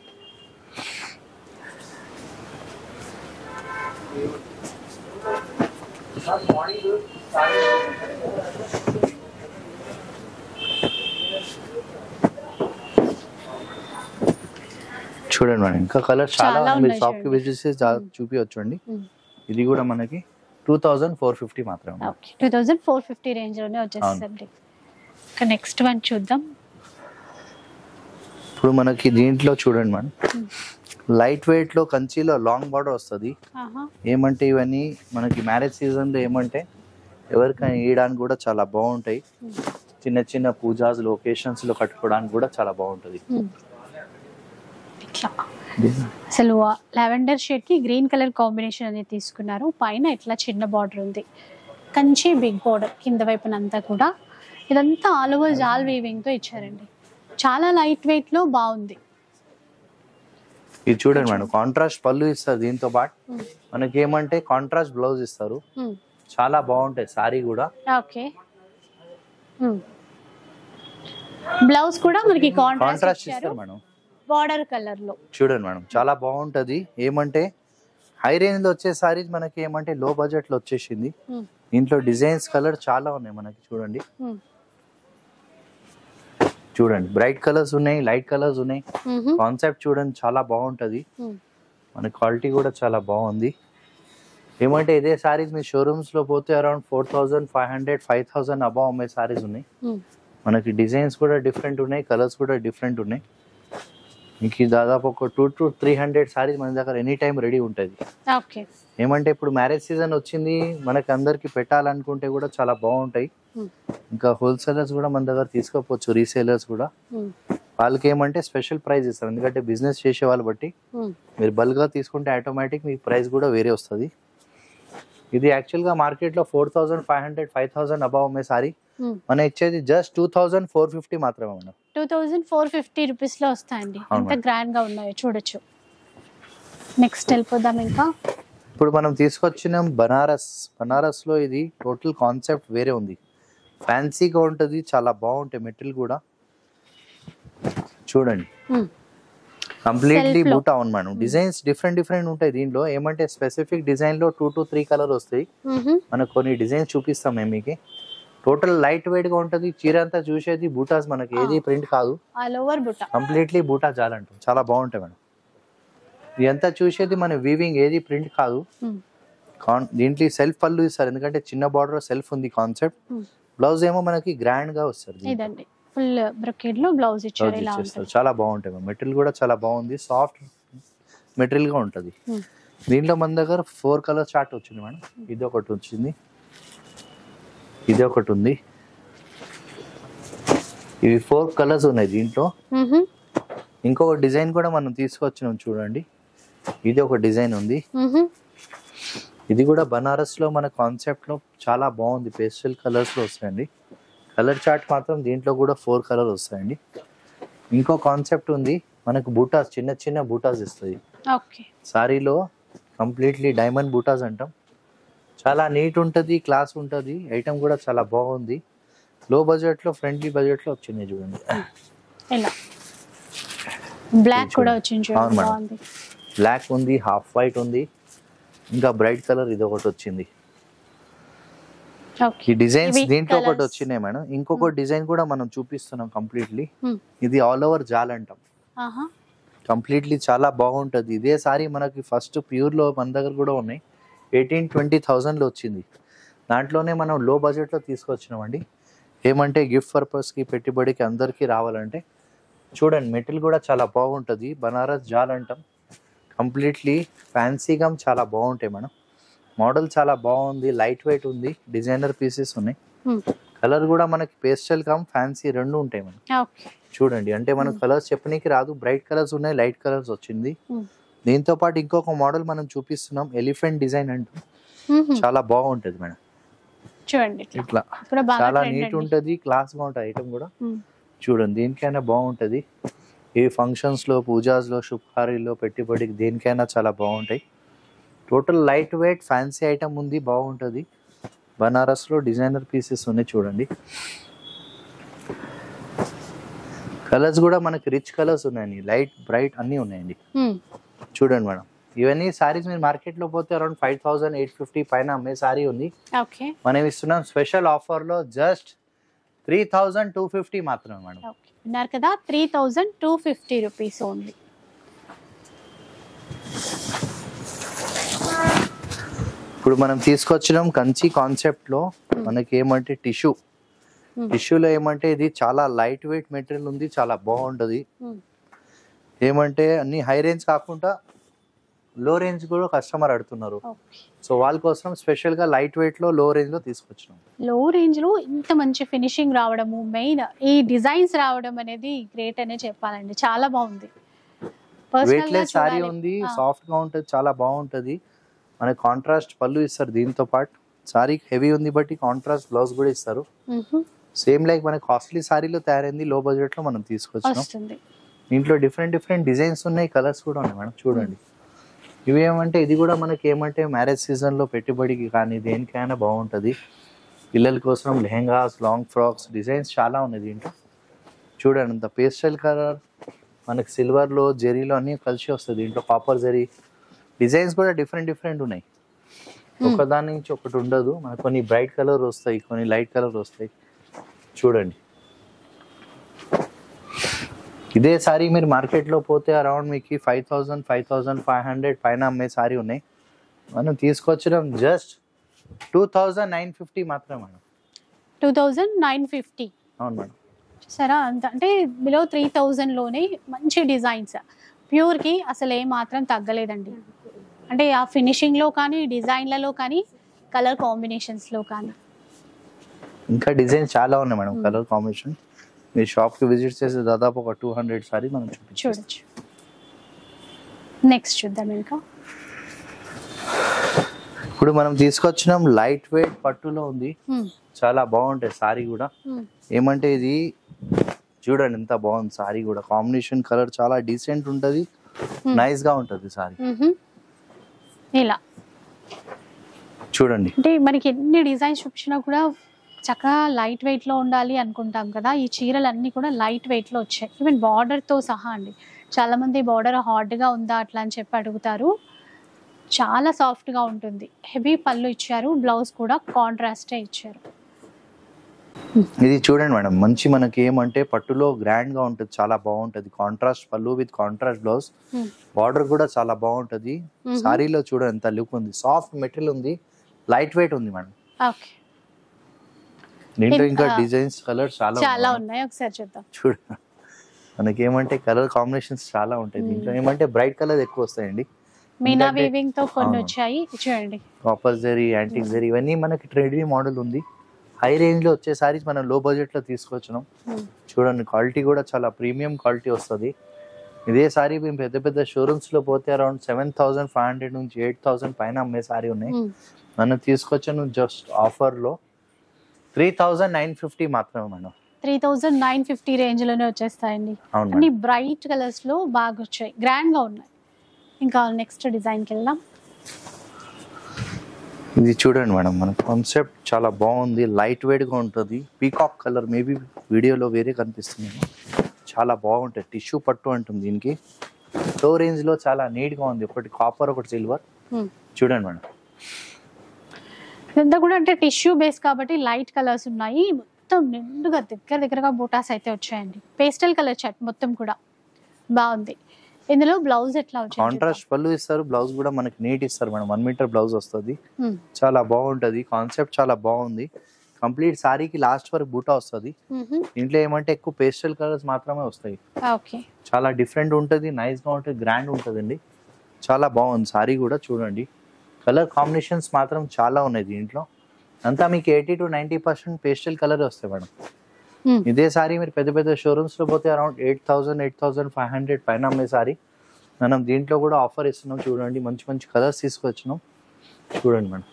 చూడండి మేడం. ఇంకా కలర్ చాలా మీరు షాప్ కి విజిట్ చేసి చూపించండి. ఇది కూడా మనకి 2450 మాత్రమే. ఓకే. 2450 రేంజ్ లోనే వచ్చేస్తుంది. నెక్స్ట్ వన్ చూద్దాం. ఇప్పుడు మనకి దీంట్లో చూడండి మేడం, లైట్ వెయిట్ లో కంచిలో లాంగ్ బార్డర్ వస్తుంది. ఏమంటే ఇవన్నీ మనకి మ్యారేజ్ సీజన్ లో ఏమంటే ఎవరికైనా వేయడానికి కూడా చాలా బాగుంటాయి. చిన్న చిన్న పూజాస్ లొకేషన్స్ లో కట్టుకోవడానికి కూడా చాలా బాగుంటది. అసలు లావెండర్ షేడ్ కి గ్రీన్ కలర్ కాంబినేషన్ అనేది తీసుకున్నారు. పైన ఇట్లా చిన్న బార్డర్ ఉంది, కంచి బిగ్ బార్డర్ కింద వైపునంతా కూడా. ఇదంతా ఆల్ ఓవర్ జాల్ వీవింగ్ తో ఇచ్చారండి. చాలా లైట్ వెయిట్ లో బాగుంది. ఇది చూడండి మేడం, కాంట్రాస్ట్ పళ్ళు ఇస్తారు. దీంతో పాటు మనకి ఏమంటే కాంట్రాస్ట్ బ్లౌజ్ ఇస్తారు. చాలా బాగుంటాయి సారీ కూడా. ఓకే. బ్లౌజ్ కూడా మనకి కాంట్రాస్ట్ ఇస్తారు మేడం, బార్డర్ కలర్ లో. చూడండి మేడం చాలా బాగుంటది. ఏమంటే హై రేంజ్ లో వచ్చే సారీస్ మనకి ఏమంటే లో బడ్జెట్ లో వచ్చేసింది. దీంట్లో డిజైన్స్ కలర్ చాలా ఉన్నాయి మనకి. చూడండి చూడండి బ్రైట్ కలర్స్ ఉన్నాయి, లైట్ కలర్స్ ఉన్నాయి. కాన్సెప్ట్ చూడండి చాలా బాగుంటది. మన క్వాలిటీ కూడా చాలా బాగుంది. ఏమంటే ఇదే సారీస్ మీ షోరూమ్స్ లో పోతే అరౌండ్ 4500 5000 అబౌవ్ అమ్మే సారీస్ ఉన్నాయి. మనకి డిజైన్స్ కూడా డిఫరెంట్ ఉన్నాయి, కలర్స్ కూడా డిఫరెంట్ ఉన్నాయి. మీకు దాదాపు ఒక 2 to 300 సారీస్ మన దగ్గర ఎనీ టైం రెడీ ఉంటుంది. ఏమంటే ఇప్పుడు మ్యారేజ్ సీజన్ వచ్చింది, మనకి అందరికి పెట్టాలనుకుంటే కూడా చాలా బాగుంటాయి. ఇంకా హోల్సేలర్స్ కూడా మన దగ్గర తీసుకోవచ్చు, రీసేలర్స్ కూడా. వాళ్ళకి ఏమంటే స్పెషల్ ప్రైస్ ఇస్తారు. ఎందుకంటే బిజినెస్ చేసే వాళ్ళు బట్టి మీరు బల్క్ గా తీసుకుంటే ఆటోమేటిక్ మీకు ప్రైస్ కూడా వేరే వస్తుంది. ఇది యాక్చువల్ గా మార్కెట్ లో 4500 5000 అబౌవ్ అమ్మే సారీ మనం ఇచ్చేది జస్ట్ 2450 మాత్రమే మేడం. 2450 రూపీస్ లో వస్తాయండి. ఎంత గ్రాండ్ గా ఉన్నాయో చూడొచ్చు. నెక్స్ట్ వెళ్ళిపోదాం. ఇంకా ఇప్పుడు మనం తీసుకొచ్చిన బనారస్ లో ఇది టోటల్ కాన్సెప్ట్ వేరే ఉంది. ఫ్యాన్సీగా ఉంటుంది, చాలా బాగుంటాయి. మెటీరియల్ కూడా చూడండి కంప్లీట్లీ బూటా ఉంది మేడం. డిజైన్స్ డిఫరెంట్ ఉంటాయి. దీంట్లో ఏమంటే స్పెసిఫిక్ డిజైన్ లో 2 to 3 కలర్ వస్తాయి. మనకు కొన్ని డిజైన్స్ చూపిస్తాం మేము మీకు. టోటల్ లైట్ వెయిట్ గా ఉంటది. చీర అంతా చూసేది బూటాస్, మనకి ఏది ప్రింట్ కాదు, కంప్లీట్లీ బూటా జాలంటాం. చాలా బాగుంటాయి మేడం. ఇదంతా చూసేది మన వీవింగ్, ఏది ప్రింట్ కాదు. దీంట్లో సెల్ఫ్ పళ్ళు ఇస్తారు, ఎందుకంటే చిన్న బార్డర్ సెల్ఫ్ ఉంది కాన్సెప్ట్. బ్లౌజ్ ఏమో మనకి గ్రాండ్ గా వస్తుంది. ఫుల్ బ్రొకేడ్ లో బ్లౌజ్ ఇచ్చారు. ఇలా ఉంటుంది, చాలా బాగుంటాయి. మెటీరియల్ కూడా చాలా బాగుంది, సాఫ్ట్ మెటీరియల్ గా ఉంటది. దీంట్లో మన దగ్గర 4 కలర్ చార్ట్ వచ్చింది మేడం. ఇది ఒకటి వచ్చింది, ఇది ఒకటి ఉంది. ఇవి 4 కలర్స్ ఉన్నాయి దీంట్లో. ఇంకొక డిజైన్ కూడా మనం తీసుకొచ్చినాం చూడండి. ఇది ఒక డిజైన్ ఉంది. ఇది కూడా బనారస్ లో మన కాన్సెప్ట్ లో చాలా బాగుంది. పేస్టల్ కలర్స్ లో వస్తాయండి. కలర్ చార్ట్ మాత్రం దీంట్లో కూడా 4 కలర్ వస్తాయండి. ఇంకో కాన్సెప్ట్ ఉంది మనకు, బూటాస్ చిన్న చిన్న బూటాస్ ఇస్తుంది సారీలో. కంప్లీట్లీ డైమండ్ బూటాస్ అంటాం. చాలా నీట్ ఉంటుంది, క్లాస్ ఉంటుంది. ఐటమ్ కూడా చాలా బాగుంది. లో బడ్జెట్ లో, ఫ్రెండ్లీ బడ్జెట్ లో వచ్చింది. చూడండి బ్లాక్ కూడా వచ్చింది. బ్లాక్ ఉంది, హాఫ్ వైట్ ఉంది, ఇంకా బ్రైట్ కలర్ ఇది ఒకటి వచ్చింది. ఈ డిజైన్స్ దీంట్లో ఒకటి వచ్చినాయి మేడం. ఇంకొక డిజైన్ కూడా మనం చూపిస్తున్నాం కంప్లీట్లీ. ఇది ఆల్ ఓవర్ జాల్ అంటాం. కంప్లీట్లీ చాలా బాగుంటది. ఇదే సారీ మనకి ఫస్ట్ ప్యూర్ లో మన దగ్గర కూడా ఉన్నాయి. 18-20,000లో వచ్చింది. దాంట్లోనే మనం లో బడ్జెట్లో తీసుకొచ్చినామండి. ఏమంటే గిఫ్ట్ పర్పస్కి పెట్టుబడికి అందరికీ రావాలంటే చూడండి, మెటీరియల్ కూడా చాలా బాగుంటుంది. బనారస్ జాల్ అంటాం. కంప్లీట్లీ ఫ్యాన్సీగా చాలా బాగుంటాయి మేడం. మోడల్ చాలా బాగుంది, లైట్ వెయిట్ ఉంది, డిజైనర్ పీసెస్ ఉన్నాయి. కలర్ కూడా మనకి పేస్టల్ కమ్ ఫ్యాన్సీ రెండు ఉంటాయి మేడం. చూడండి, అంటే మనకు కలర్స్ చెప్పనీకి రాదు. బ్రైట్ కలర్స్ ఉన్నాయి, లైట్ కలర్స్ వచ్చింది. దీంతో పాటు ఇంకొక మోడల్ మనం చూపిస్తున్నాం, ఎలిఫెంట్ డిజైన్ అంటూ. చాలా బాగుంటది మేడం. చూడండి, ఇట్లా చాలా నీట్ ఉంటది, క్లాస్ గా ఉంటది ఐటమ్ కూడా. చూడండి, దేనికైనా బాగుంటది. ఈ ఫంక్షన్స్ లో, పూజాస్ లో, శుభకార్యాల్లో, పెట్టుబడికి దేనికైనా చాలా బాగుంటాయి. Total light weight fancy item ఉంది, బాగుంటది. బనారస్ లో డిజైనర్ పీసెస్ ఉన్నాయి. చూడండి, కలర్స్ కూడా మనకి రిచ్ కలర్స్ ఉన్నాయండి, లైట్ బ్రైట్ అన్ని ఉన్నాయండి. చూడండి మేడం, ఇవన్నీ సారీస్ మీరు మార్కెట్ లో పోతే అరౌండ్ 5,850 పైన అమ్మే సారీ ఉంది. మనం ఇస్తున్నాం స్పెషల్ ఆఫర్ లో జస్ట్ 3,250 మాత్రమే మేడం. విన్నారు కదా, 3,250 రూపీస్ ఓన్లీ. ఇప్పుడు మనం తీసుకొచ్చినాం కంచి కాన్సెప్ట్ లో. మనకి ఏమంటే టిష్యూలో ఏమంటే ఇది చాలా లైట్ వెయిట్ మెటీరియల్ ఉంది, చాలా బాగుంటది. ఏమంటే అన్ని హై రేంజ్ కాకుండా లో రేంజ్ కూడా కస్టమర్ అడుగుతున్నారు. సో వాళ్ళ కోసం స్పెషల్ గా లైట్ వెయిట్ లో లో రేంజ్ లో తీసుకొచ్చినాం. లో రేంజ్ లో ఇంత మంచి ఫినిషింగ్ రావడము, మెయిన్ ఈ డిజైన్స్ రావడం అనేది గ్రేట్ అనే చెప్పాలండి. చాలా బాగుంది. వెయిట్లెస్ సారీ ఉంది, సాఫ్ట్ గా ఉంటది, చాలా బాగుంటది. మనకి కాంట్రాస్ట్ పళ్ళు ఇస్తారు. దీంతో పాటు సారీ హెవీ ఉంది బట్టి కాంట్రాస్ట్ బ్లౌజ్ కూడా ఇస్తారు. సేమ్ లైక్ మన కాస్ట్లీ సారీలో తయారైంది, లో బడ్జెట్ లో మనం తీసుకొచ్చినాం. దీంట్లో డిఫరెంట్ డిజైన్స్ ఉన్నాయి, కలర్స్ కూడా ఉన్నాయి మేడం. చూడండి, ఇవి ఏమంటే ఇది కూడా మనకి ఏమంటే మ్యారేజ్ సీజన్ లో పెట్టుబడికి కానీ దేనికైనా బాగుంటది. పిల్లల కోసం లెహెంగాస్, లాంగ్ ఫ్రాక్స్ డిజైన్స్ చాలా ఉన్నాయి దీంట్లో. చూడండి, అంత పేస్టల్ కలర్ మనకి సిల్వర్ లో, జెరీలో అన్ని కలిసి వస్తుంది. దీంట్లో కాపర్ జెరీ డిజైన్స్ కూడా డిఫరెంట్ ఉన్నాయి. ఒకదాని నుంచి ఒకటి ఉండదు. మనకు కొన్ని బ్రైట్ కలర్ వస్తాయి, కొన్ని లైట్ కలర్ వస్తాయి. చూడండి, ఇదే సారీ మీరు మార్కెట్ లో పోతే అరౌండ్ మీకు 5,000, 5,500 పైన అమ్మే సారీ ఉన్నాయి. మనం తీసుకొచ్చడం జస్ట్ 2,950 మాత్రమే మేడం. 2,950. అవును మేడం. సరే, అంటే బిలో 3,000 లోనే మంచి డిజైన్స్. ప్యూర్ కి అసలు ఏ మాత్రం తగ్గలేదండి. అంటే ఆ ఫినిషింగ్ లో కానీ, డిజైన్లలో కానీ, కలర్ కాంబినేషన్స్ లో కానీ ఇంకా డిజైన్స్ చాలా ఉన్నాయి మేడం. కలర్ కాంబినేషన్ మీరు షాప్ కి విజిట్ చేస్తే దాదాపు ఒక 200 సారీ మనం చూడొచ్చు. నెక్స్ట్ చూద్దాం. ఇంకా ఇప్పుడు మనం తీసుకొచ్చినాం లైట్ వెయిట్ పట్టులో ఉంది, చాలా బాగుంటాయి సారీ కూడా. ఏమంటే ఇది చూడండి ఎంత బాగుంది సారీ కూడా. కాంబినేషన్ కలర్ చాలా డీసెంట్ ఉంటది, నైస్ గా ఉంటది సారీ. ఇలా చూడండి, అంటే మనకి ఎన్ని డిజైన్స్ చూపించినా కూడా చక్కగా లైట్ వెయిట్ లో ఉండాలి అనుకుంటాం కదా. ఈ చీరలు అన్ని కూడా లైట్ వెయిట్ లో వచ్చాయి, ఈవెన్ బార్డర్ తో సహా అండి. చాలా మంది బార్డర్ హార్డ్ గా ఉందా అట్లా అని చెప్పి అడుగుతారు. చాలా సాఫ్ట్ గా ఉంటుంది. హెవీ పళ్ళు ఇచ్చారు, బ్లౌజ్ కూడా కాంట్రాస్టే ఇచ్చారు. ఇది చూడండి మేడం, మంచి మనకి ఏమంటే పట్టులో గ్రాండ్ గా ఉంటుంది, చాలా బాగుంటది. కాంట్రాస్ట్ పళ్ళు విత్ కాంట్రాస్ట్ బ్లౌజ్, బార్డర్ కూడా చాలా బాగుంటది. సారీలో చూడండి ఎంత లుక్ ఉంది, సాఫ్ట్ మెటీరియల్ ఉంది, లైట్ వెయిట్ ఉంది మేడం. దీంట్లో ఇంకా డిజైన్స్ కలర్స్ చాలా ఉన్నాయి, ఒకసారి చూద్దాం. చూడండి, మనకి ఏమంటే కలర్ కాంబినేషన్స్ చాలా ఉంటాయి. దీంట్లో ఏమంటే బ్రైట్ కలర్ ఎక్కువ వస్తాయండి. మీనా వీవింగ్ తో కొన్ని వచ్చాయి. చూడండి, కాపర్ జరీ, యాంటిక్ జరీ ఇవన్నీ మనకి ట్రెండీ మోడల్ ఉంది. హై రేంజ్ లో వచ్చే సారీస్ మనం లో బడ్జెట్ లో తీసుకొచ్చినాం. చూడండి, క్వాలిటీ కూడా చాలా ప్రీమియం క్వాలిటీ వస్తుంది. ఇదే సారీ మేము పెద్ద షోరూమ్స్ లో పోతే అరౌండ్ 7,500 నుంచి 8,000 పైన అమ్మే సారీ ఉన్నాయి. మనం తీసుకొచ్చాను జస్ట్ ఆఫర్ లో 3,950 మాత్రమే మేడం. 3,950 రేంజ్ లోనే వచ్చేస్తాయండి. అన్ని బ్రైట్ కలర్స్ లో బాగా వచ్చాయి, గ్రాండ్ గా ఉన్నాయి. ఇంకా నెక్స్ట్ డిజైన్ కి వెళ్దాం. ఇది చూడండి మేడం, మన కాన్సెప్ట్ చాలా బాగుంది, లైట్ వెయిట్ గా ఉంటుంది. పీకాక్ కలర్ మేబీ వీడియోలో వేరే కనిపిస్తుంది, చాలా బాగుంటుంది. టిష్యూ పట్టు అంటుంది దీనికి. లో రేంజ్ లో చాలా నీట్ గా ఉంది, ఒకటి కాపర్ ఒకటి సిల్వర్. చూడండి మేడం, ఇదంతా కూడా అంటే టిష్యూ బేస్ కాబట్టి లైట్ కలర్స్ ఉన్నాయి. మొత్తం నిండుగా దగ్గరగా బూటాస్ అయితే వచ్చాయండి. పేస్టల్ కలర్ చాట్ మొత్తం కూడా బాగుంది. ఇందులో బ్లౌజ్ ఎట్లా వచ్చింది? కాంట్రాస్ట్ పళ్ళు ఇస్తారు, బ్లౌజ్ కూడా మనకి నీట్ ఇస్తారు మేడం. 1 మీటర్ బ్లౌజ్ వస్తుంది, చాలా బాగుంటది. కాన్సెప్ట్ చాలా బాగుంది. కంప్లీట్ సారీకి లాస్ట్ వరకు బూటా వస్తుంది. ఇంట్లో ఏమంటే ఎక్కువ పేస్టల్ కలర్స్ మాత్రమే వస్తాయి. చాలా డిఫరెంట్ ఉంటుంది, నైస్ గా ఉంటుంది, గ్రాండ్ ఉంటుందండి. చాలా బాగుంది సారీ కూడా. చూడండి కలర్ కాంబినేషన్స్ మాత్రం చాలా ఉన్నాయి దీంట్లో. అంతా మీకు 80 to 90% పేస్టల్ కలర్ వస్తాయి మేడం. ఇదే సారీ మీరు పెద్ద పెద్ద షోరూమ్స్ లో పోతే అరౌండ్ 8,000 8,500 పైన అమ్మే సారీ మనం దీంట్లో కూడా ఆఫర్ ఇస్తున్నాం. చూడండి మంచి మంచి కలర్స్ తీసుకొచ్చినాం. చూడండి మేడం,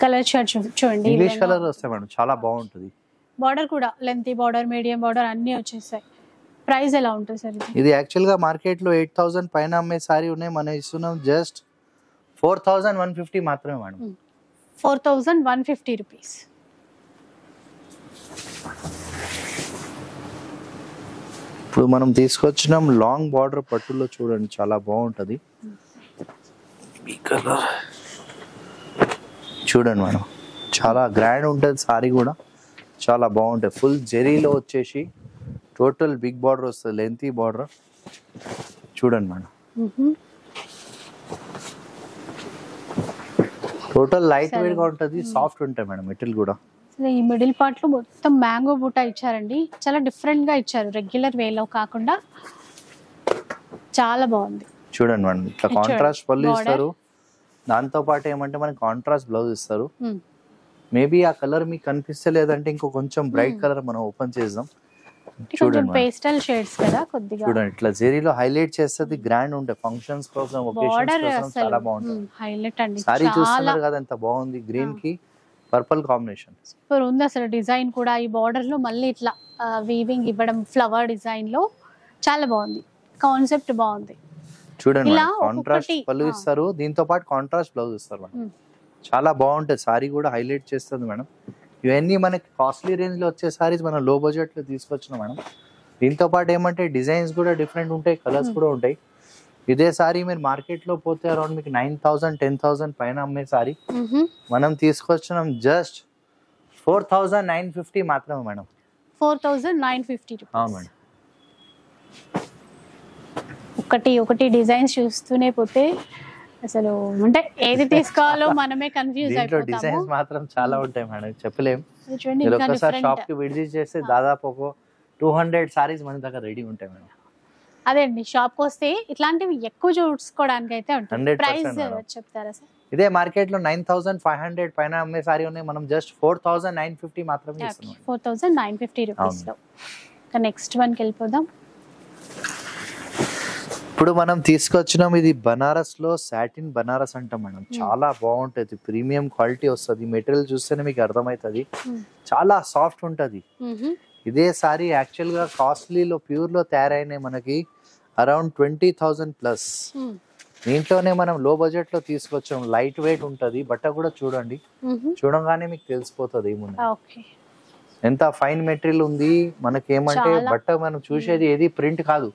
కలర్ చార్ట్ చూడండి, ఇంగ్లీష్ కలర్ వస్తాయి మేడం, చాలా బాగుంటుంది. బార్డర్ కూడా లెంతీ బార్డర్, మీడియం బార్డర్ అన్ని వచ్చేసాయి. ప్రైస్ ఎలా ఉంటుంది సార్ ఇది? యాక్చువల్ గా మార్కెట్ లో 8,000 పైన అమ్మే సారీ ఉన్నాయి, మనం ఇస్తున్నాం జస్ట్ 4,150 మాత్రమే మేడం. 4,150 రూపీస్. ఇప్పుడు మనం తీసుకొచ్చినాం లాంగ్ బార్డర్ పట్టులో. చూడండి చాలా బాగుంటది. ఈ కలర్ చూడండి మేడం, చాలా గ్రాండ్ ఉంటుంది సారీ కూడా, చాలా బాగుంటుంది. ఫుల్ జెరీలో వచ్చేసి టోటల్ బిగ్ బార్డర్ వస్తుంది, లెంతీ బార్డర్. చూడండి మేడం, టోటల్ లైట్ వెయిట్ గా ఉంటుంది, సాఫ్ట్ ఉంటాయి మేడం మెటీరియల్ కూడా. ఈ మిడిల్ పార్ట్ లో మొత్తం మ్యాంగో బూటా ఇచ్చారండి, చాలా డిఫరెంట్ గా ఇచ్చారు, రెగ్యులర్ వేలో కాకుండా చాలా బాగుంది. చూడండి మేడం, ఇట్లా కాంట్రాస్ట్ పళ్ళు ఇస్తారు, దాంతో పాటు ఏమంటే మనకి కాంట్రాస్ట్ బ్లౌజ్ ఇస్తారు. మేబీ ఆ కలర్ మీకు కనిపిస్తలేదంటే ఇంకో కొంచెం బ్రైట్ కలర్ మనం ఓపెన్ చేద్దాం. చూడండి పేస్టల్ షేడ్స్ కదా కొద్దిగా. చూడండి ఇట్లా జెరీలో హైలైట్ చేస్తుంది, గ్రాండ్ ఉంటాయి. ఫంక్షన్స్ కోసం, ఒకేషన్స్ కోసం చాలా బాగుంటుంది. హైలైట్ అండి, సారీ చూస్తున్నారు కదా ఎంత బాగుంది, గ్రీన్ కి పర్పుల్ కాంబినేషన్ సూపర్ ఉంది అసలు. డిజైన్ కూడా ఈ బార్డర్ లో మళ్ళీ ఇట్లా వీవింగ్ ఇవ్వడం, ఫ్లవర్ డిజైన్ లో చాలా బాగుంది, కాన్సెప్ట్ బాగుంది. చూడండి కాంట్రాస్ట్ పళ్ళు ఇస్తారు, దీంతో పాటు కాంట్రాస్ట్ బ్లౌజ్ ఇస్తారు మేడం. చాలా బాగుంటుంది సారీ కూడా, హైలైట్ చేస్తుంది మేడం. ఇవన్నీ మనకి కాస్ట్లీ రేంజ్ లో వచ్చే సారీస్ మనం లో బడ్జెట్ లో తీసుకొచ్చినాం మేడం. దీంతో పాటు ఏమంటే డిజైన్స్ కూడా డిఫరెంట్ ఉంటాయి, కలర్స్ కూడా ఉంటాయి. ఇదే సారీ మీరు మార్కెట్ లో పోతే అరౌండ్ మీకు 9,000 10,000 పైన అమ్మే సారీ మనం తీసుకొచ్చినాం జస్ట్ 4,950 మాత్రమే మేడం. 4,950 రూపీస్. అవును మేడం. ఒకటి డిజైన్స్ చూస్తూనే పోతే అసలు అంటే ఏది తీసుకోవాలో మనమే కన్ఫ్యూజ్ అయిపోతాము. డిజైన్స్ మాత్రం చాలా ఉంటాయి మేడం, చెప్పలేం. మీరు ఒకసారి షాప్ కి విజిట్ చేస్తే దాదాపు ఒక 200 సారీస్ మన దగ్గర రెడీ ఉంటాయి మేడం. అదే అండి, షాప్ కి వస్తే ఇట్లాంటివి ఎక్కువ చూసుకోవడానికి అయితే ఉంటుంది. ప్రైస్ చెప్తారా సార్? ఇదే మార్కెట్ లో 9,500 పైన అమ్మే సారీ ఉన్నాయి, మనం జస్ట్ 4,950 మాత్రమే ఇస్తున్నాం. 4,950 రూపీస్ లో. నెక్స్ట్ వన్ కి వెళ్ళిపోదాం. ఇప్పుడు మనం తీసుకొచ్చినాం, ఇది బనారస్ లో సాటిన్ బనారస్ అంటాం మేడం. చాలా బాగుంటది, ప్రీమియం క్వాలిటీ వస్తుంది. మెటీరియల్ చూస్తేనే మీకు అర్థమవుతుంది, చాలా సాఫ్ట్ ఉంటది. ఇదే సారీ యాక్చువల్ గా కాస్ట్లీలో ప్యూర్ లో తయారైన మనకి అరౌండ్ 20,000 ప్లస్. దీంట్లోనే మనం లో బడ్జెట్ లో తీసుకొచ్చాం, లైట్ వెయిట్ ఉంటది. బట్ట కూడా చూడండి, చూడంగానే మీకు తెలిసిపోతుంది ఏముంది, ఎంత ఫైన్ మెటీరియల్ ఉంది. మనకి ఏమంటే బట్ట మనం చూసేది ఏది ప్రింట్ కాదు,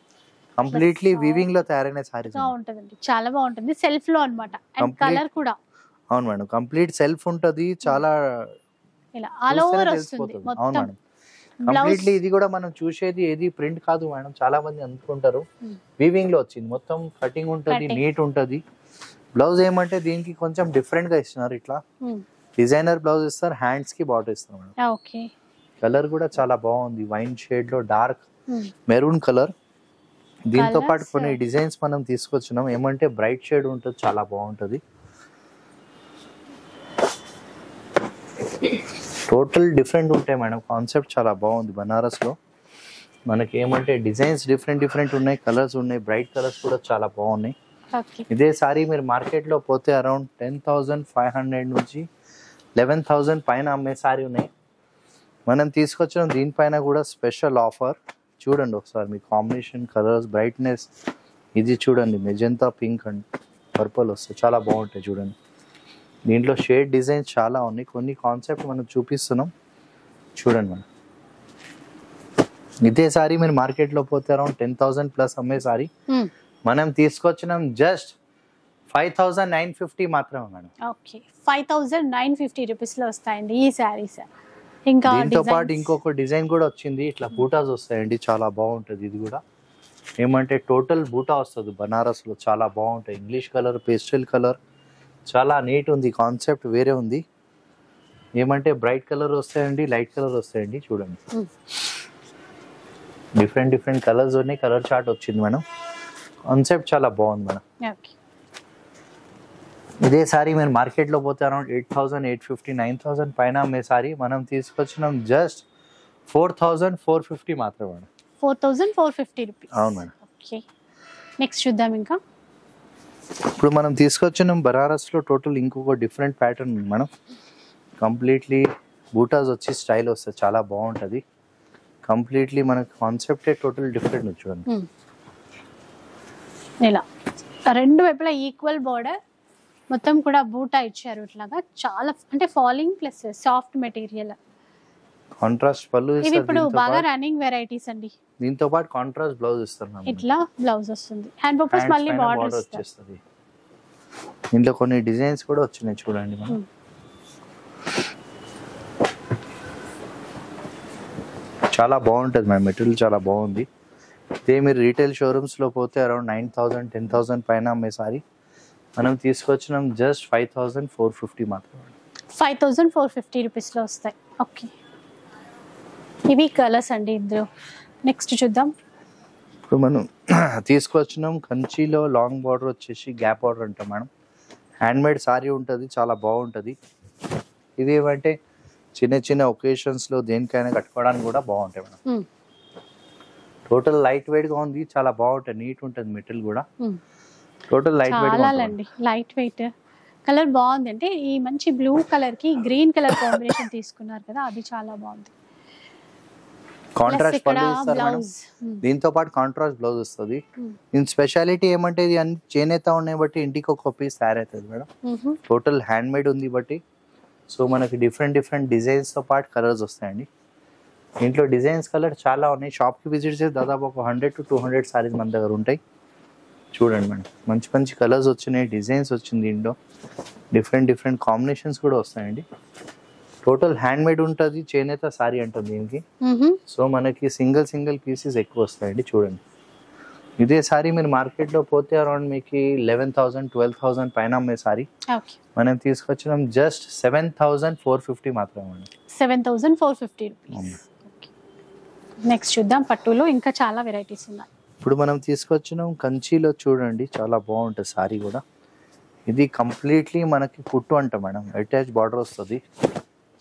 కంప్లీట్లీ వీవింగ్ లో తయారైన సారీస్ ఉంటదండి. చాలా బాగుంటుంది, సెల్ఫ్ లో అన్నమాట. అండ్ కలర్ కూడా అవును మేడం, కంప్లీట్ సెల్ఫ్ ఉంటది, చాలా ఇలా ఆల్ ఓవర్ వస్తుంది మొత్తం. అవును మేడం, కంప్లీట్లీ ఇది కూడా మనం చూసేది ఏది ప్రింట్ కాదు మేడం. చాలా మంది అనుకుంటారు వీవింగ్ లో వచ్చింది, మొత్తం కటింగ్ ఉంటది, నీట్ ఉంటది. బ్లౌజ్ ఏమంటే దీనికి కొంచెం డిఫరెంట్ గా ఇస్తున్నారు, ఇట్లా డిజైనర్ బ్లౌజ్ ఇస్తారు, హ్యాండ్స్ కి బార్డర్ ఇస్తారు మేడం. కలర్ కూడా చాలా బాగుంది, వైన్ షేడ్ లో డార్క్ మెరూన్ కలర్. దీంతో పాటు కొన్ని డిజైన్స్ మనం తీసుకొచ్చినాం, ఏమంటే బ్రైట్ షేడ్ ఉంటుంది, చాలా బాగుంటది. టోటల్ డిఫరెంట్ ఉంటాయి మేడం, కాన్సెప్ట్ చాలా బాగుంది. బనారస్ లో మనకి ఏమంటే డిజైన్స్ డిఫరెంట్ ఉన్నాయి, కలర్స్ ఉన్నాయి, బ్రైట్ కలర్స్ కూడా చాలా బాగున్నాయి. ఇదే సారీ మీరు మార్కెట్ లో పోతే అరౌండ్ 10,500 నుంచి 11,000 పైన అమ్మే సారీ ఉన్నాయి. మనం తీసుకొచ్చిన దీనిపైన కూడా స్పెషల్ ఆఫర్. చూడండి ఒకసారి మీ కాంబినేషన్ కలర్స్, బ్రైట్నెస్. ఇది చూడండి మెజెంతా పింక్ అండ్ పర్పుల్ వస్తాయి, చాలా బాగుంటాయి. చూడండి దీంట్లో షేడ్ డిజైన్స్ చాలా ఉన్నాయి, కొన్ని కాన్సెప్ట్ మనం చూపిస్తున్నాం. చూడండి మనం ఇదే సారీ మీరు మార్కెట్ లో పోతే అరౌండ్ 10,000 ప్లస్ అమ్మే సారీ మనం తీసుకొచ్చినాం జస్ట్ 5,950 మాత్రమే మేడం. ఓకే, 5,950 రూపీస్ లో వస్తాయండి ఈ సారీస్. ఇంకా దీంతో పాటు ఇంకొక డిజైన్ కూడా వచ్చింది, ఇట్లా బూటాస్ వస్తాయండి, చాలా బాగుంటది. ఇది కూడా ఏమంటే టోటల్ బూటా వస్తుంది బనారస్లో, చాలా బాగుంటాయి. ఇంగ్లీష్ కలర్, పేస్టల్ కలర్, చాలా నీట్ ఉంది. కాన్సెప్ట్ వేరే ఉంది. ఏమంటే బ్రైట్ కలర్ వస్తాయండి, లైట్ కలర్ వస్తాయండి. చూడండి డిఫరెంట్ డిఫరెంట్ కలర్స్ ఉన్నాయి. కలర్ చార్ట్ వచ్చింది మేడం. కాన్సెప్ట్ చాలా బాగుంది మేడం. ఓకే. ఇదే సారీ మీరు మార్కెట్లో పోతే అరౌండ్ 8,000, 850, 9,000 పైన అమ్మే సారీ మనం తీసుకొచ్చినాం జస్ట్ 4,450 మాత్రమే మేడం. 4,450 రూపీస్. అవును మేడం. ఓకే, నెక్స్ట్ చూద్దాం. ఇంకా ఇప్పుడు మనం తీసుకొచ్చినాం బనారస్లో టోటల్ ఇంకొక different pattern madam. Completely buttas వచ్చి స్టైల్ వస్తుంది, చాలా బాగుంటుంది. కంప్లీట్లీ మనకి కాన్సెప్టే టోటల్ డిఫరెంట్. చూడండి ఇలా రెండు వైపులా ఈక్వల్ బోర్డర్, మొత్తం కూడా బూటా ఇచ్చారు. ఇట్లాగా చాలా అంటే falling plus soft material. Contrast పళ్ళు ఇవి ఇస్తారు. ఇప్పుడు బాగా రన్నింగ్ వెరైటీస్ అండి. దీంతో పాటు కాంట్రాస్ట్ బ్లౌజ్ ఇస్తారు. ఇట్లా బ్లౌజ్ వస్తుంది, హ్యాండ్ పర్పస్ మళ్ళీ బార్డర్ వచ్చేస్తుంది. దీంట్లో కొన్ని డిజైన్స్ కూడా వచ్చినాయి చూడండి మనం. చాలా బాగుంటుంది మ్యామ్, మెటీరియల్ చాలా బాగుంది. ఇదే మీరు రీటైల్ షోరూమ్స్లో పోతే అరౌండ్ 9,000, 10,000 పైన అమ్మే సారీ మనం తీసుకొచ్చినాం జస్ట్ 5,450 మాత్రమే. 5,450 రూపీస్లో వస్తాయి. ఓకే, ఇవి కలర్స్ అండి ఇందులో. నెక్స్ట్ చూద్దాం. ఇప్పుడు మనం తీసుకొచ్చినాం కంచిలో లాంగ్ బార్డర్ వచ్చేసి గ్యాప్ బార్డర్ అంటాం మేడం. హ్యాండ్మేడ్ సారీ ఉంటుంది, చాలా బాగుంటుంది. ఇది ఏమంటే చిన్న చిన్న ఒకేషన్స్లో దేనికైనా కట్టుకోవడానికి కూడా బాగుంటాయి మేడం. టోటల్ లైట్ వెయిట్గా ఉంది, చాలా బాగుంటుంది, నీట్ ఉంటుంది మెటీరియల్ కూడా. Total light weight, light weight. Colour బాగుంది, అంటే ఈ మంచి బ్లూ కలర్ కి గ్రీన్ కలర్ కాంబినేషన్ తీసుకున్నారు కదా, అది చాలా బాగుంది. కాంట్రాస్ట్ పళ్ళు ఇస్తారు మేడం. దీంతో పాటు కాంట్రాస్ట్ బ్లౌజ్ వస్తుంది. దీని స్పెషాలిటీ ఏమంటే ఇది అన్ని చేనేత ఉన్నాయి బట్టి ఇంటికి ఒక పీస్ తయారవుతుంది మేడం. టోటల్ హ్యాండ్ మేడ్ ఉంది బట్టి సో మనకి డిఫరెంట్ డిఫరెంట్ డిజైన్స్ తో పాటు కలర్స్ వస్తాయండి. దీంట్లో డిజైన్స్ కలర్ చాలా ఉన్నాయి. షాప్కి విజిట్ చేసి దాదాపు ఒక 100 to 200 సారీస్ మన దగ్గర ఉంటాయి. చూడండి మేడం, మంచి మంచి కలర్స్ వచ్చినాయి, డిజైన్స్ వచ్చింది. దీంట్లో డిఫరెంట్ డిఫరెంట్ కాంబినేషన్స్ కూడా వస్తాయండి. టోటల్ హ్యాండ్ మేడ్ ఉంటుంది, చేనేత సారీ అంటుంది దీనికి. సో మనకి సింగిల్ సింగిల్ పీసెస్ ఎక్కువ వస్తాయండి. చూడండి ఇదే సారీ మీరు మార్కెట్లో పోతే అరౌండ్ మీకు 11,000, 12,000 పైన అమ్మే సారీ మనం తీసుకొచ్చినాం జస్ట్ 7,450 మాత్రమే మేడం. 7,450 రూపీస్. నెక్స్ట్ చూద్దాం. పట్టులో ఇంకా చాలా వెరైటీస్ ఉన్నాయి. ఇప్పుడు మనం తీసుకొచ్చినాం కంచిలో, చూడండి చాలా బాగుంటుంది సారీ కూడా. ఇది కంప్లీట్లీ మనకి కుట్టు అంట మేడం, అటాచ్ బార్డర్ వస్తుంది,